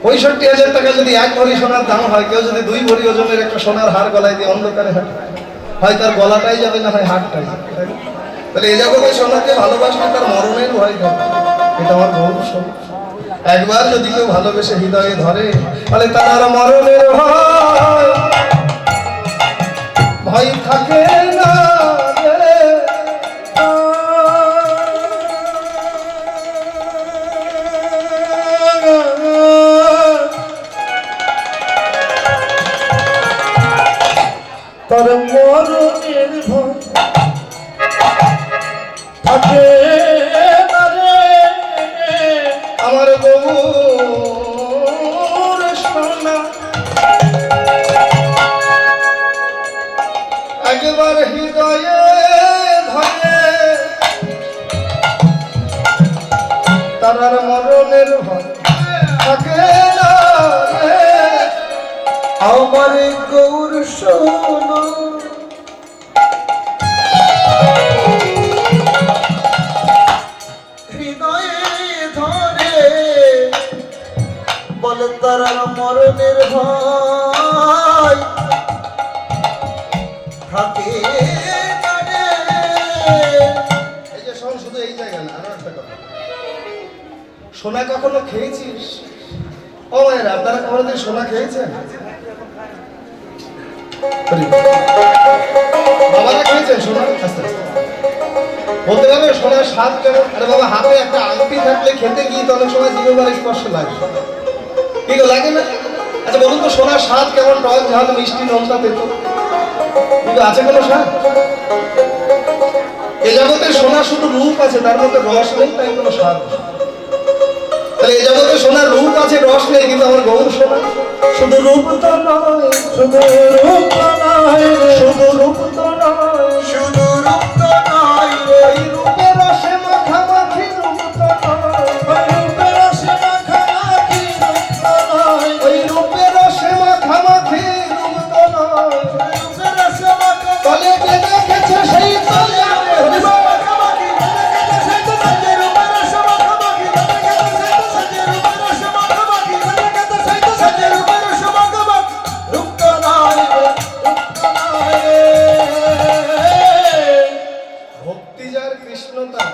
65,000 টাকা যদি 1 ভরি সোনার দাম হয়, কেউ যদি 2 ভরি ওজনের একটা সোনার হার গলায় দিয়ে অন্ধকারে হাঁটে, হয় তার গলাটাই যাবে না হয় হাতটাই যাবে। তাহলে এই জগতে সোনাকে ভালোবাসলে তার মরণের ভয় থাকে। এটা আমার গৌর সোনা। একবার যদি কেউ ভালোবেসে হৃদয়ে ধরে, তাহলে তার মরণের ভয় ভয় থাকে না রে।
তার মরণের ভয় থাকে না রে।
আমার গৌর সোনা একবার হৃদয়ে ধরে, তার মরণের ভয় থাকে না রে।
আমার গৌর সোনা হৃদয়ে ধরে, বলে তার মরণের ভয় থাকে না রে।
এই যে শোন, শুধু এই জায়গা না, আরো একটা কথা। সোনা কখনো খেয়েছিস? ও মায়েরা, আপনারা কখনো সোনা খেয়েছেন? বাবারা খেয়েছেন সোনা? আস্তে আস্তে বলতে পারবে সোনার স্বাদ কেমন? আরে বাবা, হাতে একটা আংটি থাকলে খেতে গিয়ে তো অনেক সময় জিভের স্পর্শ লাগে, কি গো লাগে না? আচ্ছা বলুন তো, সোনার স্বাদ কেমন? টক, ঝাল, মিষ্টি, নোনতা, তেতো, কিন্তু আছে কোনো স্বাদ? এ জগতে সোনা শুধু রূপ আছে, তার মধ্যে রস নেই, তাই কোনো স্বাদ নেই। তাহলে এ জগতে সোনার রূপ আছে, রস নেই, কিন্তু আমার গৌর সোনা শুধু রূপ তো নয়, শুধু রূপ তো নয়, শুধু রূপ তো নয়,
শুধু রূপ তো নয় রে।
এই রূপে রসে মাখামাখি রূপ তো নয়,
ওই রূপে রসে মাখামাখি রূপ তো নয়,
ওই রূপে রসে মাখামাখি রূপ তো নয়।
রূপে রসে মাখামাখি
তলে যে দেখেছে সেই তলে
মাখামাখি, সেই তো সাজে রূপে রসে মাখামাখি, সাজে রূপে রসে মাখামাখি, সেই তো সাজে রূপে রসে মাখামাখি। রূপ তো নয় রে, রূপ তো নয় রে।
ভক্তি যার কৃষ্ণ তার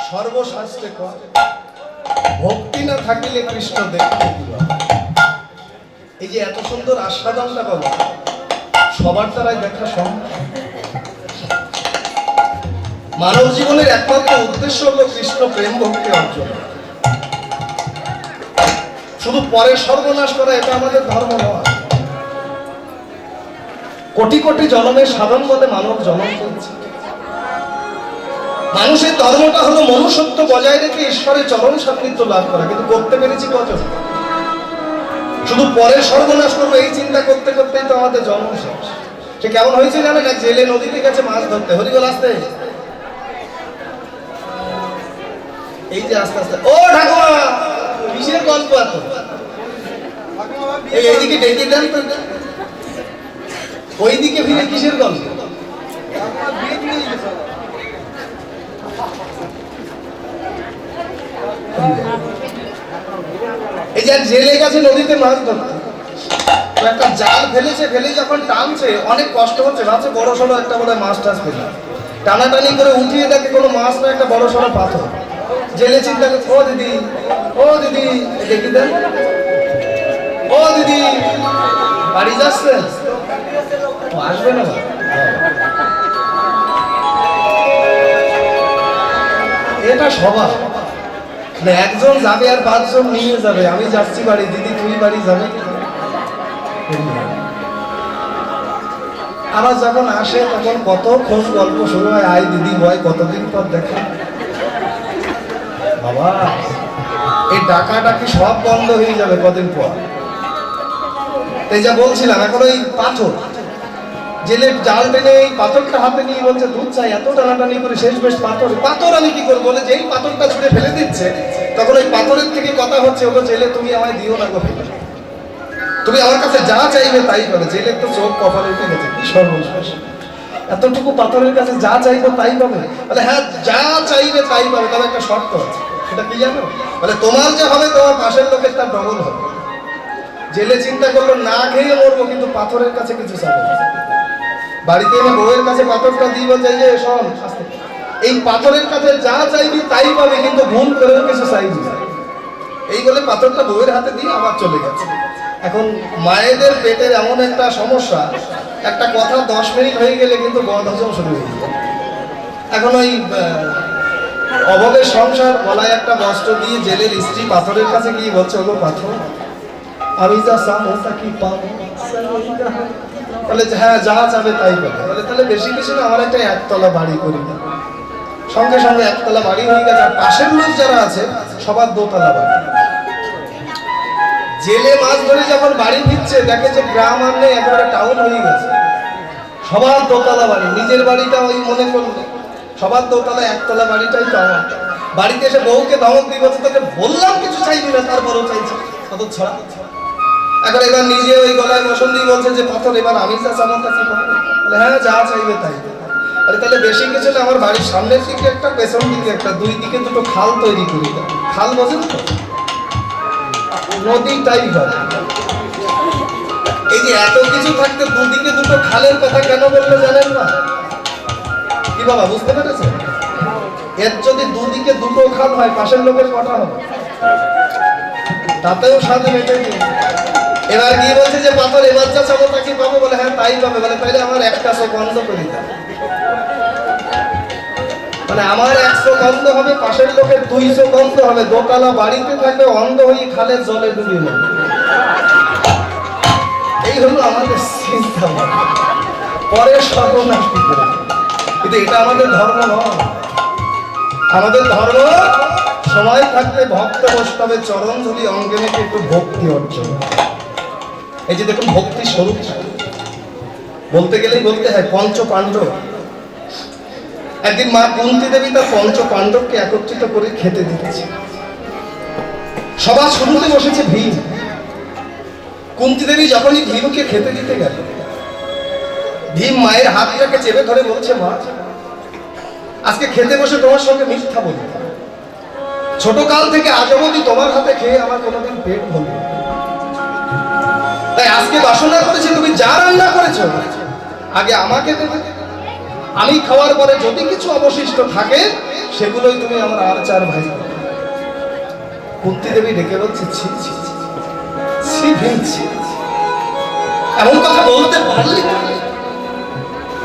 সর্বশাস্ত্রে কয়, ভক্তি না থাকিলে কৃষ্ণ দেখতে দিবা। এই যে এত সুন্দর আস্বাদনটা বাবা, সবার দ্বারাই দেখা সম্ভব? মানব জীবনের একমাত্র উদ্দেশ্য হলো কৃষ্ণ প্রেম ভক্তি অর্জন। শুধু পরের সর্বনাশ করা এটা আমাদের ধর্ম নয়। কোটি কোটি জন্মের সাধন বলে মানব জন্ম করছে। মানুষের ধর্মটা হলো মনুষ্যত্ব বজায় রেখে ঈশ্বরের চরণ সান্নিধ্য লাভ করা, কিন্তু করতে পেরেছি কজন? শুধু পরের সর্বনাশ করবো এই চিন্তা করতে করতেই তো আমাদের জন্ম শেষ। সে কেমন হয়েছে জানেন? এক জেলে নদীতে গেছে মাছ ধরতে, হরিবল আসতে এই যে আস্তে আস্তে, ও ঠাকুমা কিসের গল্প এত? এইদিকে ডেকে দেন তো, ওইদিকে ফিরে কিসের গল্প? এই যে জেলে গেছে নদীতে মাছ ধরতে, একটা জাল ফেলেছে, ফেলে যখন টানছে অনেক কষ্ট হচ্ছে, ভাবছে বড় সড়ো একটা বলে মাছ টাছ পেলাম, টানাটানি করে উঠিয়ে দেখে কোনো মাছ না, একটা বড় সড়ো পাথর। জেলে চিন্তা করছে, ও দিদি, ও দিদি দেখি দেন, ও দিদি বাড়ি যাচ্ছে? আসবে না, এটা স্বভাব। একজন যাবে আর 5 জন নিয়ে যাবে, আমি যাচ্ছি বাড়ি, দিদি তুই বাড়ি যাবে। আবার যখন আসে তখন কত খোঁজ গল্প শুরু হয়, আই দিদি বয় কতদিন পর দেখে। বাবা এই ডাকাডাকি সব বন্ধ হয়ে যাবে কদিন পর। এই যা বলছিলাম, এখন ওই পাথর, জেলে জাল টেনে এই পাথরটা হাতে নিয়ে বলছে দুধ চাই, এত টানাটানি করে শেষ বেশ পাথর, পাথর আমি কি করবো? বলে যেই পাথরটা ছুঁড়ে ফেলে দিচ্ছে তখন ওই পাথরের থেকে কথা হচ্ছে, ওগো জেলে তুমি আমায় দিও না গো, তুমি আমার কাছে যা চাইবে তাই পাবে। জেলের তো চোখ কপালে উঠে গেছে, কি সর্বনাশ, এতটুকু পাথরের কাছে যা চাইবো তাই পাবে? বলে হ্যাঁ যা চাইবে তাই পাবে, তবে একটা শর্ত আছে। সেটা কি জানো? বলে তোমার যে হবে তোমার পাশের লোকের তার ডবল হবে। জেলে চিন্তা করলো না খেয়ে মরবো, কিন্তু পাথরের কাছে কিছু চাইবে। বাড়িতে এনে বউয়ের কাছে পাথরটা দিয়ে বলছে যে শোন, এই পাথরের কাছে যা চাইবি তাই পাবে, কিন্তু ভুল করেও কিছু চাইবি। এই বলে পাথরটা বউয়ের হাতে দিয়ে আবার চলে গেছে। এখন মায়েদের পেটের এমন একটা সমস্যা, একটা কথা 10 মিনিট হয়ে গেলে কিন্তু বদহজম শুরু হয়ে যায়। এখন ওই অভাবের সংসার গলায় একটা বস্ত্র দিয়ে জেলের স্ত্রী পাথরের কাছে গিয়ে বলছে, ওগো পাথর আমি যা চাবো তা কি পাবো? বলে হ্যাঁ যা চাবে তাই পাবে। বলে তাহলে বেশি কিছু না, আমার একটা 1তলা বাড়ি করি না। সঙ্গে সঙ্গে 1তলা বাড়ি হয়ে গেছে, আর পাশের লোক যারা আছে সবার 2তলা বাড়ি। জেলে মাছ ধরে যখন বাড়ি ফিরছে দেখে যে গ্রাম আর নেই, একেবারে টাউন হয়ে গেছে, সবার 2তলা বাড়ি। নিজের বাড়িটা ওই মনে করলো, সবার 2তলা, 1তলা বাড়িটাই তো আমার। বাড়িতে এসে বউকে ধমক দিয়ে বলছে, তোকে বললাম কিছু চাইবি না, তারপরও চাইছি, কত ছড়া। এখন এবার নিজে ওই গলায় বসন দিয়ে বলছে যে পাথর এবার আমি যা চাবো তা কি পাবো? বলে হ্যাঁ যা চাইবে তাই। আরে তাহলে বেশি কিছু না, আমার বাড়ির সামনের দিকে একটা, পেছন দিকে একটা, 2 দিকে 2টো খাল তৈরি করি। খাল বোঝেন তো, নদী টাইপ হয়। এই যে এত কিছু থাকতে 2 দিকে 2টো খালের কথা কেন বললো জানেন না? কি বাবা বুঝতে পেরেছে? এর যদি 2 দিকে 2টো খাল হয়, পাশের লোকের কটা হবে? তাতেও সাথে মেটে গিয়ে এবার কি বলছে যে পাথর এবার যা চাবো তা কি পাবো? বলে হ্যাঁ তাই পাবে। বলে তাইলে আমার একটা চোখ বন্ধ করে দাও। মানে আমার 1 চোখ বন্ধ হবে, পাশের লোকের 2 চোখ বন্ধ হবে, 2তলা বাড়িতে থাকবে, অন্ধ হয়ে খালের জলে ডুবে যাবে। এই হলো আমাদের চিন্তা, পরে সর্বনাশ কি করে। কিন্তু এটা আমাদের ধর্ম নয়। আমাদের ধর্ম সময় থাকতে ভক্ত বৈষ্ণবের চরণ ধুলি অঙ্গে মেখে একটু ভক্তি অর্জন। এই যে দেখুন ভক্তি স্বরূপ বলতে গেলেই বলতে হয় পঞ্চ পাণ্ডব। একদিন মা কুন্তী দেবী তার পঞ্চ পাণ্ডবকে একত্রিত করে খেতে দিতেছে। সবার শুরুতে বসেছে ভীম। কুন্তী দেবী যখনই ভীমকে খেতে দিতে গেল, ভীম মায়ের হাতটাকে চেপে ধরে বলছে, মা আজকে খেতে বসে তোমার সঙ্গে মিথ্যা বলি, ছোট কাল থেকে আজ অবধি তোমার হাতে খেয়ে আমার কোনোদিন পেট ভরবে, তাই আজকে বাসনা করেছি তুমি যা রান্না করেছো আগে আমাকে দেবে, আমি খাওয়ার পরে যদি কিছু অবশিষ্ট থাকে সেগুলোই তুমি আমার আর 4 ভাই। কুন্তী দেবী ডেকে বলছে, ছি ছি ছি ভীম, এমন কথা বলতে পারলি?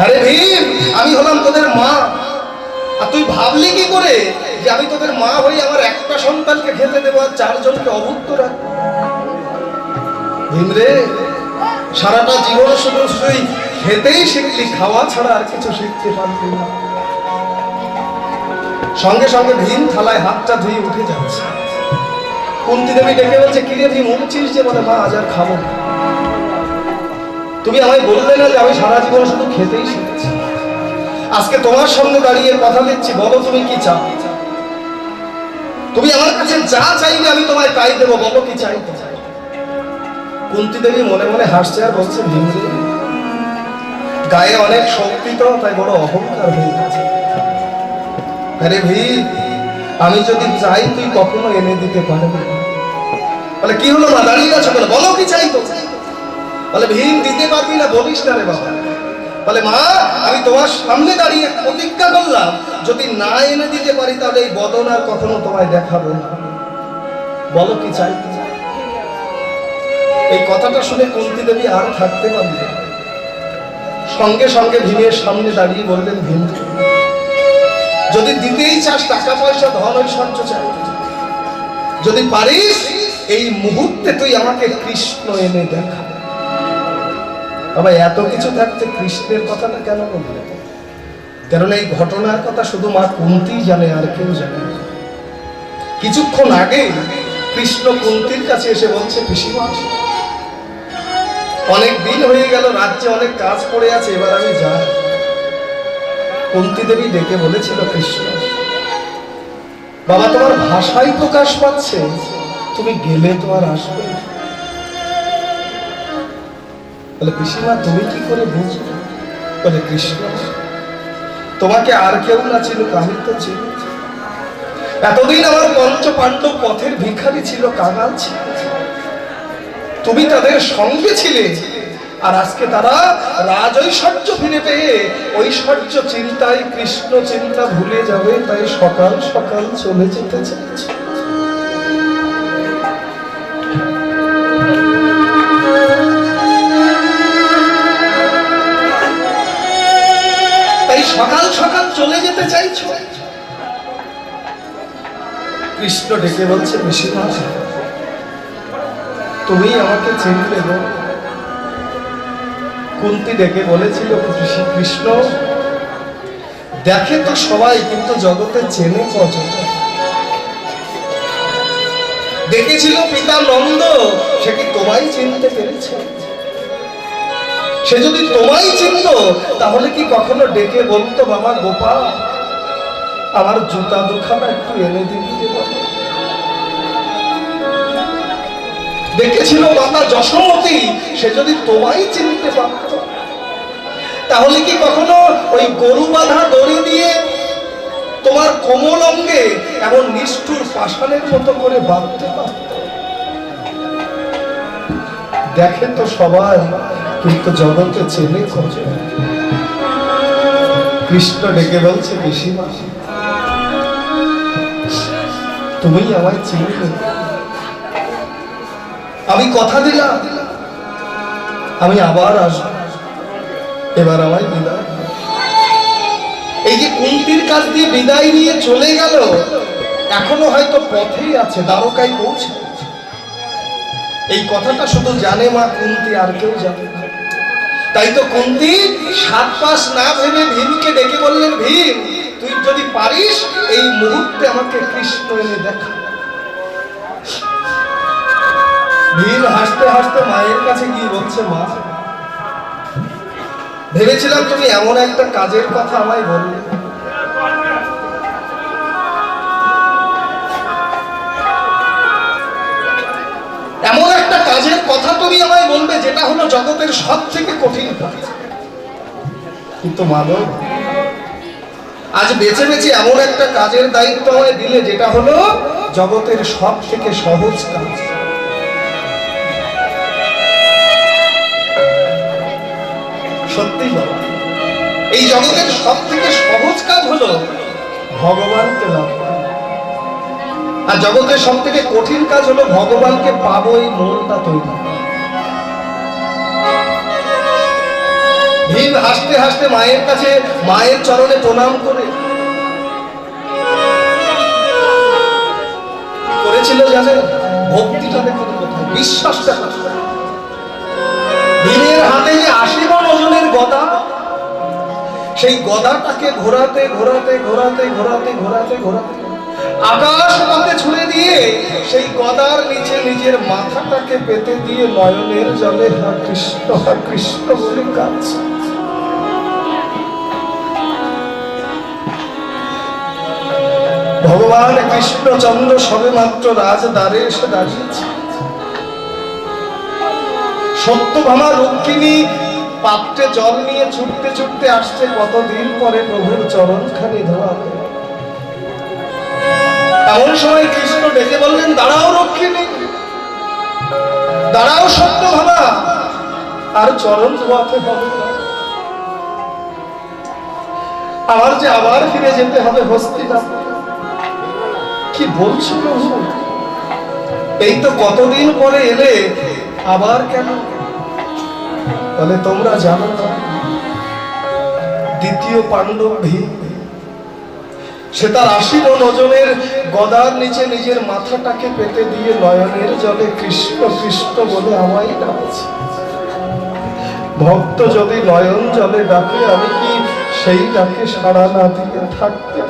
আরে ভীম, আমি হলাম তোদের মা, আর তুই ভাবলি কি করে যে আমি তোদের মা হয়ে আমার একটা সন্তানকে খেতে দেবো আর চারজনকে অভুক্ত রাখবো? ভীমরে, সারাটা জীবন শুধু শুধুই খেতেই শিখলি, খাওয়া ছাড়া আর কিছু শিখতে পারলি না। সঙ্গে সঙ্গে ভীম থালায় হাতটা ধুয়ে উঠে যাচ্ছে। কুন্তী দেবী ডেকে বলছে, কিরে ভীম উঠছিস যে? বলে, মা আজ আর খাবো না। তুমি আমায় বললে না যে আমি সারা জীবন শুধু খেতেই শিখেছি? আজকে তোমার সামনে দাঁড়িয়ে কথা দিচ্ছি, বলো তুমি কি চাও? তুমি আমার কাছে যা চাইবে আমি তোমায় তাই দেবো, বলো কি চাইতে চাই? কুন্তী দেবী মনে মনে হাসছে আর বলছে, ভীমরে, গায়ে অনেক শক্তি তো, তাই বড় অহংকার হয়ে গেছে। আরে ভীম, আমি যদি চাই তুই কখনো এনে দিতে পারবি না। বলে, কি হলো মা, দাঁড়িয়ে আছো? বলে, বলো কি চাই তো? বলে, ভীম, দিতে পারবি না বলিস না রে বাবা। বলে, মা, আমি তোমার সামনে দাঁড়িয়ে প্রতিজ্ঞা করলাম, যদি না এনে দিতে পারি তাহলে এই বদন আর কখনো তোমায় দেখাবো না। বলো কি চাই? এই কথাটা শুনে কুন্তী দেবী আর থাকতে পারলেন না। সঙ্গে সঙ্গে ভীমের সামনে দাঁড়িয়ে বললেন, ভীম, যদি দিতেই চাস টাকা পয়সা ধন ঐশ্বর্য চাই, যদি পারিস এই মুহূর্তে তুই আমাকে কৃষ্ণ এনে দেখা। বাবা, এত কিছু থাকতে কৃষ্ণের কথাটা কেন বললেন? কারণ এই ঘটনার কথা শুধু মা কুন্তী জানে, আর কেউ জানে না। কিছুক্ষণ আগে কৃষ্ণ কুন্তীর কাছে এসে বলছে, পিসিমা, অনেক দিন হয়ে গেল, রাজ্যে অনেক কাজ পড়ে আছে, এবার আমি যাই। কুন্তী দেবী ডেকে বলেছিল, কৃষ্ণ বাবা, তোমার ভাষাই প্রকাশ পাচ্ছে, তুমি গেলে তো আর আসবে না। বলে, পিসিমা, তুমি কি করে বুঝবে? বলে, কৃষ্ণ, তোমাকে আর কেউ না ছিল, আমি তো চিনি। এতদিন আমার পঞ্চ পাণ্ডব পথের ভিখারি ছিল, কাঙাল ছিল, তুমি তাদের সঙ্গে ছিলে, আর আজকে তারা রাজ ঐশ্বর্য ফিরে পেয়ে ঐশ্বর্য চিন্তায় কৃষ্ণ চিন্তা ভুলে যাবে, তাই সকাল সকাল চলে যেতে চাইছে। তাই সকাল সকাল চলে যেতে চাইছো? কৃষ্ণ ডেকে বলছে, পিসিমা, তুমি আমাকে চিনলে না? কুন্তী ডেকে বলেছিল, কৃষ্ণ, দেখে তো সবাই, কিন্তু জগতে চেনে কজন? দেখেছিল পিতা নন্দ, সে কি তোমায় চিনতে পেরেছে? সে যদি তোমায় চিনত তাহলে কি কখনো ডেকে বলতো, বাবা গোপাল, আমার জুতা দুখানা একটু এনে দিবি রে বাবা? দেখেছিল মাতা যশোমতী, সে যদি তোমায় চিনতে পারত তাহলে কি কখনো ওই গরু বাঁধা দড়ি দিয়ে তোমার কোমল অঙ্গে এমন নিষ্ঠুর পাষাণের মতো করে বাঁধতে পারত? দেখে তো সবাই, কিন্তু জগতে চেনে কজন? কৃষ্ণ ডেকে বলছে, পিসিমা, তুমি আমায় চিনলে, আমি কথা দিলাম আমি আবার আসবো, এবার আমায় বিদায়। এই যে কুন্তীর কাছ দিয়ে বিদায় নিয়ে চলে গেল, এখনো হয়তো পথেই আছে, দ্বারকায় পৌঁছে। এই কথাটা শুধু জানে মা কুন্তী, আর কেউ জানে না। তাই তো কুন্তী সাত পাশ না ভেবে ভীমকে ডেকে বললেন, ভীম, তুই যদি পারিস এই মুহূর্তে আমাকে কৃষ্ণ এনে দেখা। ভীম হাসতে হাসতে মায়ের কাছে গিয়ে বলছে, মা, ভেবেছিলাম তুমি এমন একটা কাজের কথা আমায় বললে, এমন একটা কাজের কথা তুমি আমায় বলবে যেটা হলো জগতের সব থেকে কঠিন কাজ। কিন্তু মানব, আজ বেছে বেছে এমন একটা কাজের দায়িত্ব আমায় দিলে যেটা হলো জগতের সব থেকে সহজ কাজ। সত্যি বাবা, এই জগতের সব থেকে সহজ কাজ হলো ভগবানকে লাভ করা, আর জগতের সব থেকে কঠিন কাজ হলো ভগবানকে পাবো এই মনটা তৈরি। ভীম হাসতে হাসতে মায়ের কাছে, মায়ের চরণে প্রণাম করে করেছিল জানে? ভক্তিটা দেখুন কোথায়, বিশ্বাসটা কোথায়। ভীমের হাতে যে 80 মণ ওজনের গদা, সেই গদাটাকে ঘোরাতে ঘোরাতে ঘোরাতে ঘোরাতে ঘোরাতে ঘোরাতে আকাশ পথে ছুড়ে দিয়ে সেই গদার নিচে নিজের মাথাটাকে পেতে দিয়ে নয়নের জলে হা কৃষ্ণ বলে কাঁদছে। ভগবান কৃষ্ণচন্দ্র সবে মাত্র রাজদ্বারে এসে দাঁড়িয়েছে। সত্যভামা রুক্মিণী পাত্রে জল নিয়ে ছুটতে ছুটতে আসছে, কতদিন পরে প্রভুর চরণখানি ধোয়াবে। এমন সময় কৃষ্ণ ডেকে বললেন, দাঁড়াও রুক্মিণী, দাঁড়াও সত্যভামা, আর চরণ ধোয়াতে হবে না। আমার যে আবার ফিরে যেতে হবে হস্তিনাপুর। কি বলছো প্রভু? এই তো কতদিন পরে এলে, আবার কেন? বলে তোমরা জানো না, দ্বিতীয় পাণ্ডব ভীম, সে তার 80 মণ ওজনের গদার নিচে নিজের মাথাটাকে পেতে দিয়ে নয়নের জলে কৃষ্ণ কৃষ্ণ বলে আমায় ডাকছে। ভক্ত যদি নয়ন জলে ডাকে, আমি কি সেই ডাকে সাড়া না দিয়ে থাকতে?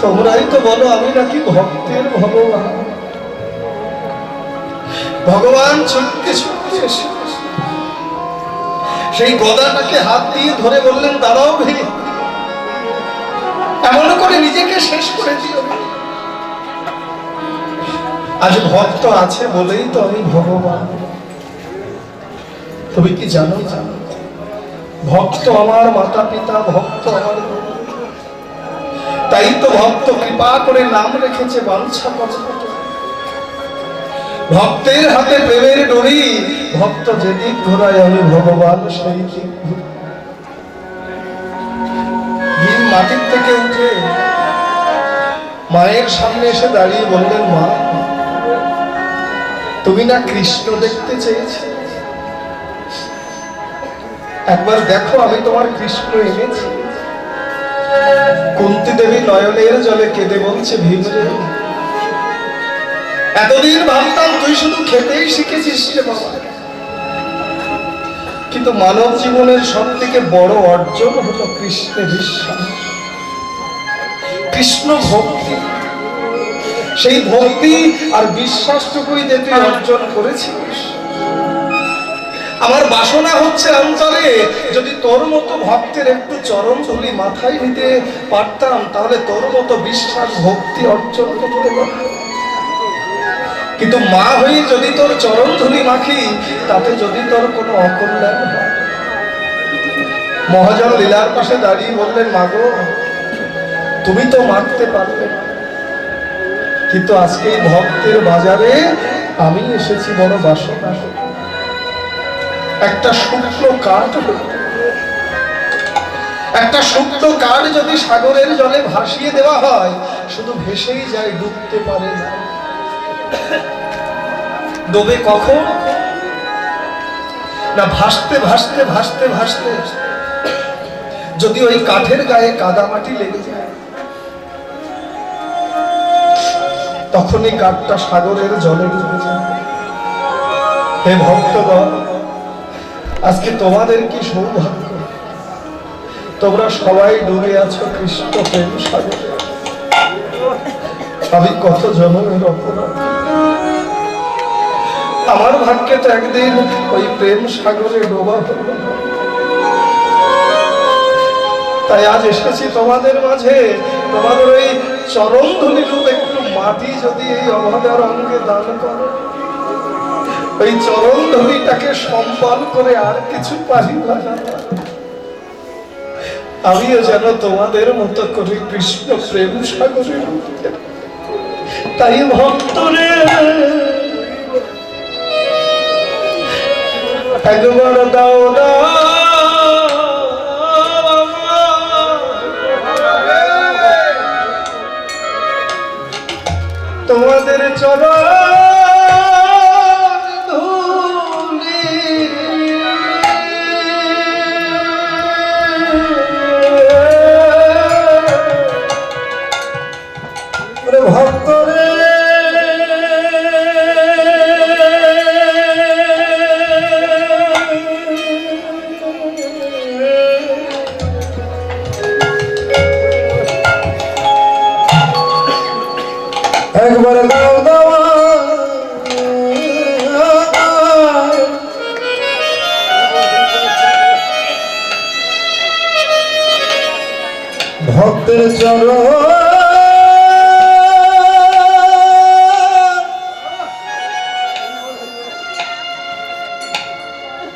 তোমরাই তো বলো আমি নাকি ভক্তের ভগবান। ভগবান ছুটতে ছুটতে এসে সেই গদাটাকে হাত দিয়ে ধরে বললেন, দাঁড়াও ভীম, এমন করে নিজেকে শেষ করে দিও। আজ ভক্ত আছে বলেই তো আমি ভগবান। তুমি কি জানো? ভক্ত আমার মাতা পিতা, ভক্ত আমার গুরু। তাই তো ভক্ত কৃপা করে নাম রেখেছে বাঞ্ছা পরবত। ভক্তের হাতে প্রেমের ডোরি, ভক্ত যেদিক ঘোরায় আমি ভগবান সেই দিক ঘুরি। ভীম মাটির থেকে উঠে মায়ের সামনে এসে দাঁড়িয়ে বললেন, মা, তুমি না কৃষ্ণ দেখতে চেয়েছো? একবার দেখো, আমি তোমার কৃষ্ণ এনেছি। কুন্তী দেবী নয়নের জলে কেঁদে বলছে, ভীম রে, এতদিন ভাবতাম তুই শুধু খেতেই শিখেছিস রে বাবা, কিন্তু মানব জীবনের সব থেকে বড় অর্জন হলো কৃষ্ণে বিশ্বাস, কৃষ্ণ ভক্তি। সেই ভক্তি আর বিশ্বাসটুকুই যে তুই অর্জন করেছিস। আমার বাসনা হচ্ছে অন্তরে, যদি তোর মতো ভক্তের একটু চরণ ধুলি মাথায় নিতে পারতাম, তাহলে তোর মতো বিশ্বাস ভক্তি অর্জন করতে পারতাম। কিন্তু মা হয়ে যদি তোর চরণ ধুলি মাখি, তাতে যদি তোর কোনো অকল্যাণ হয়। মহাজন লীলার পাশে দাঁড়িয়ে বললেন, মাগো, তুমি তো মারতে পারবে না, কিন্তু আজকে ভক্তের বাজারে আমি এসেছি বড় বাসনা। একটা শুকনো কাঠ, একটা শুকনো কাঠ যদি সাগরের জলে ভাসিয়ে দেওয়া হয়, শুধু ভেসেই যায়, ডুবতে পারে না। ডোবে কখন না, ভাসতে ভাসতে ভাসতে ভাসতে যদি ওই কাঠের গায়ে কাদামাটি লেগে যায়, তখনই কাঠটা সাগরের জলে ডুবে যায়। হে ভক্তগণ, আজকে তোমাদের কি সৌভাগ্য, তোমরা সবাই ডুবে আছো কৃষ্ণ প্রেম সাগরে। আমি কত জন্মের অপরাধ, আমার ভাগ্যে তো একদিন ওই প্রেম সাগরে ডোবা হলো। তাই আজ এসেছি তোমাদের মাঝে, তোমাদের ওই চরণ ধুলি রূপ একটু মাটি যদি এই অভাগার অঙ্গে দান করো, ওই চরণ ধুলিটাকে সম্মান করে আর কিছু পারি না। আমিও যেন তোমাদের মতো করে কৃষ্ণ প্রেম সাগরে উঠতে। তাই ভক্তরে একবার দাও না তোমাদের চরণ ধুলি,
ভক্তরে একবার দাও দাওয়া ভক্তের চরণ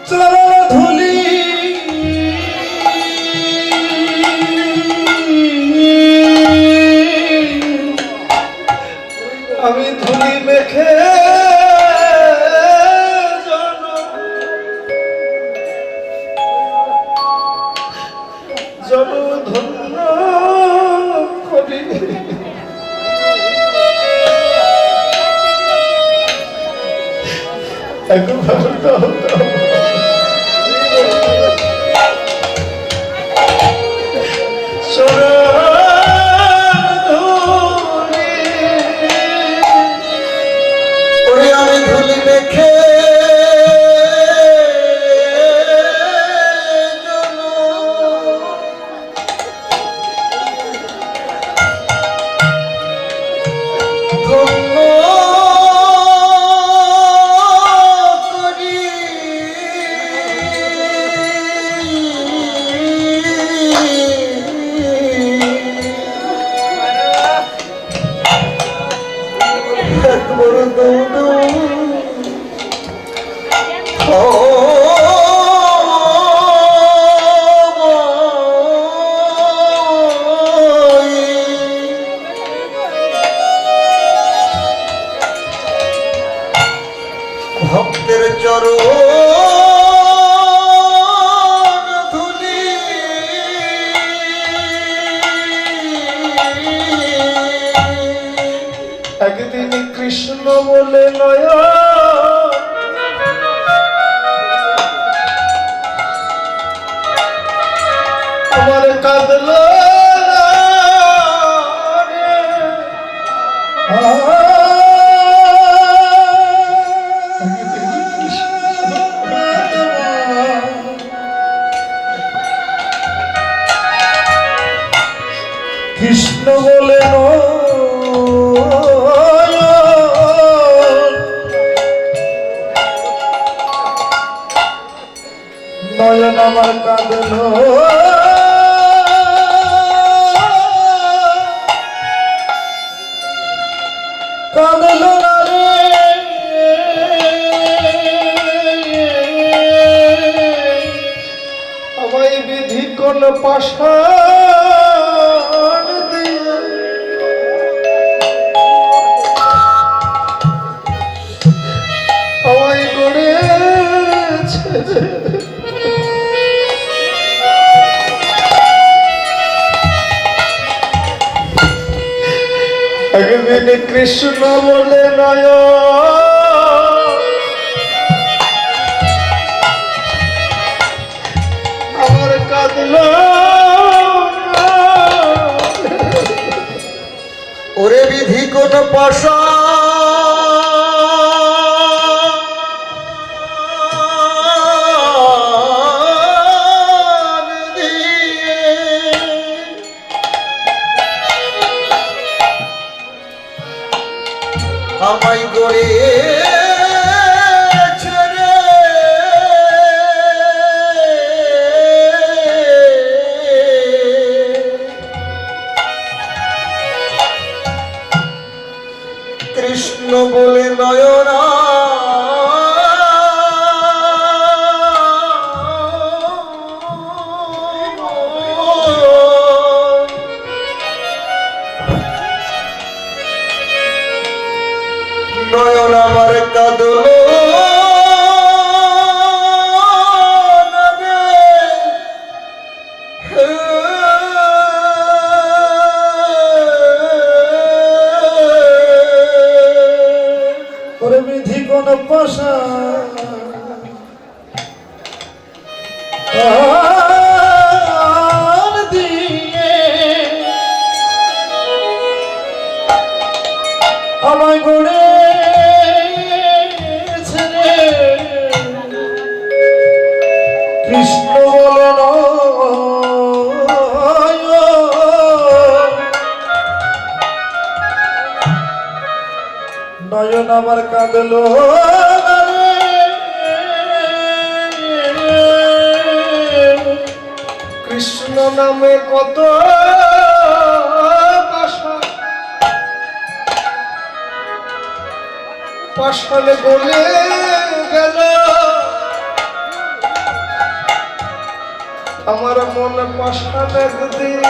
চরণ ধুলি
আমি ধুলি মেখে জন ধন্য করি। একবার দাও দাও
ওরে আমি ধুলি মেখে ধন্য করি একবার দাও দাও ভক্তের চরণ ধুলি
একদিন কৃষ্ণ বলে নয় আমার কাঁদল
কৃষ্ণ বলে নয়ন আমার কাঁদল কাঁদল না রে
আমায় বিধি কোন পাষাণ দিয়ে আমায় গড়েছে একদিন কৃষ্ণ বলে নয় আমার কাঁদল
ওরে বিধি কোন পাশা আমায় গড়ে কৃষ্ণ বলে নয়না নয়ন আমার কাঁদল না রে। ওরে বিধি কোন পাশা দিয়ে নয়ন আমার কাঁদলো না রে।
কৃষ্ণ নামে কত পাষাণ, পাষাণে গলে গেল আমার মন পাষাণ একদিন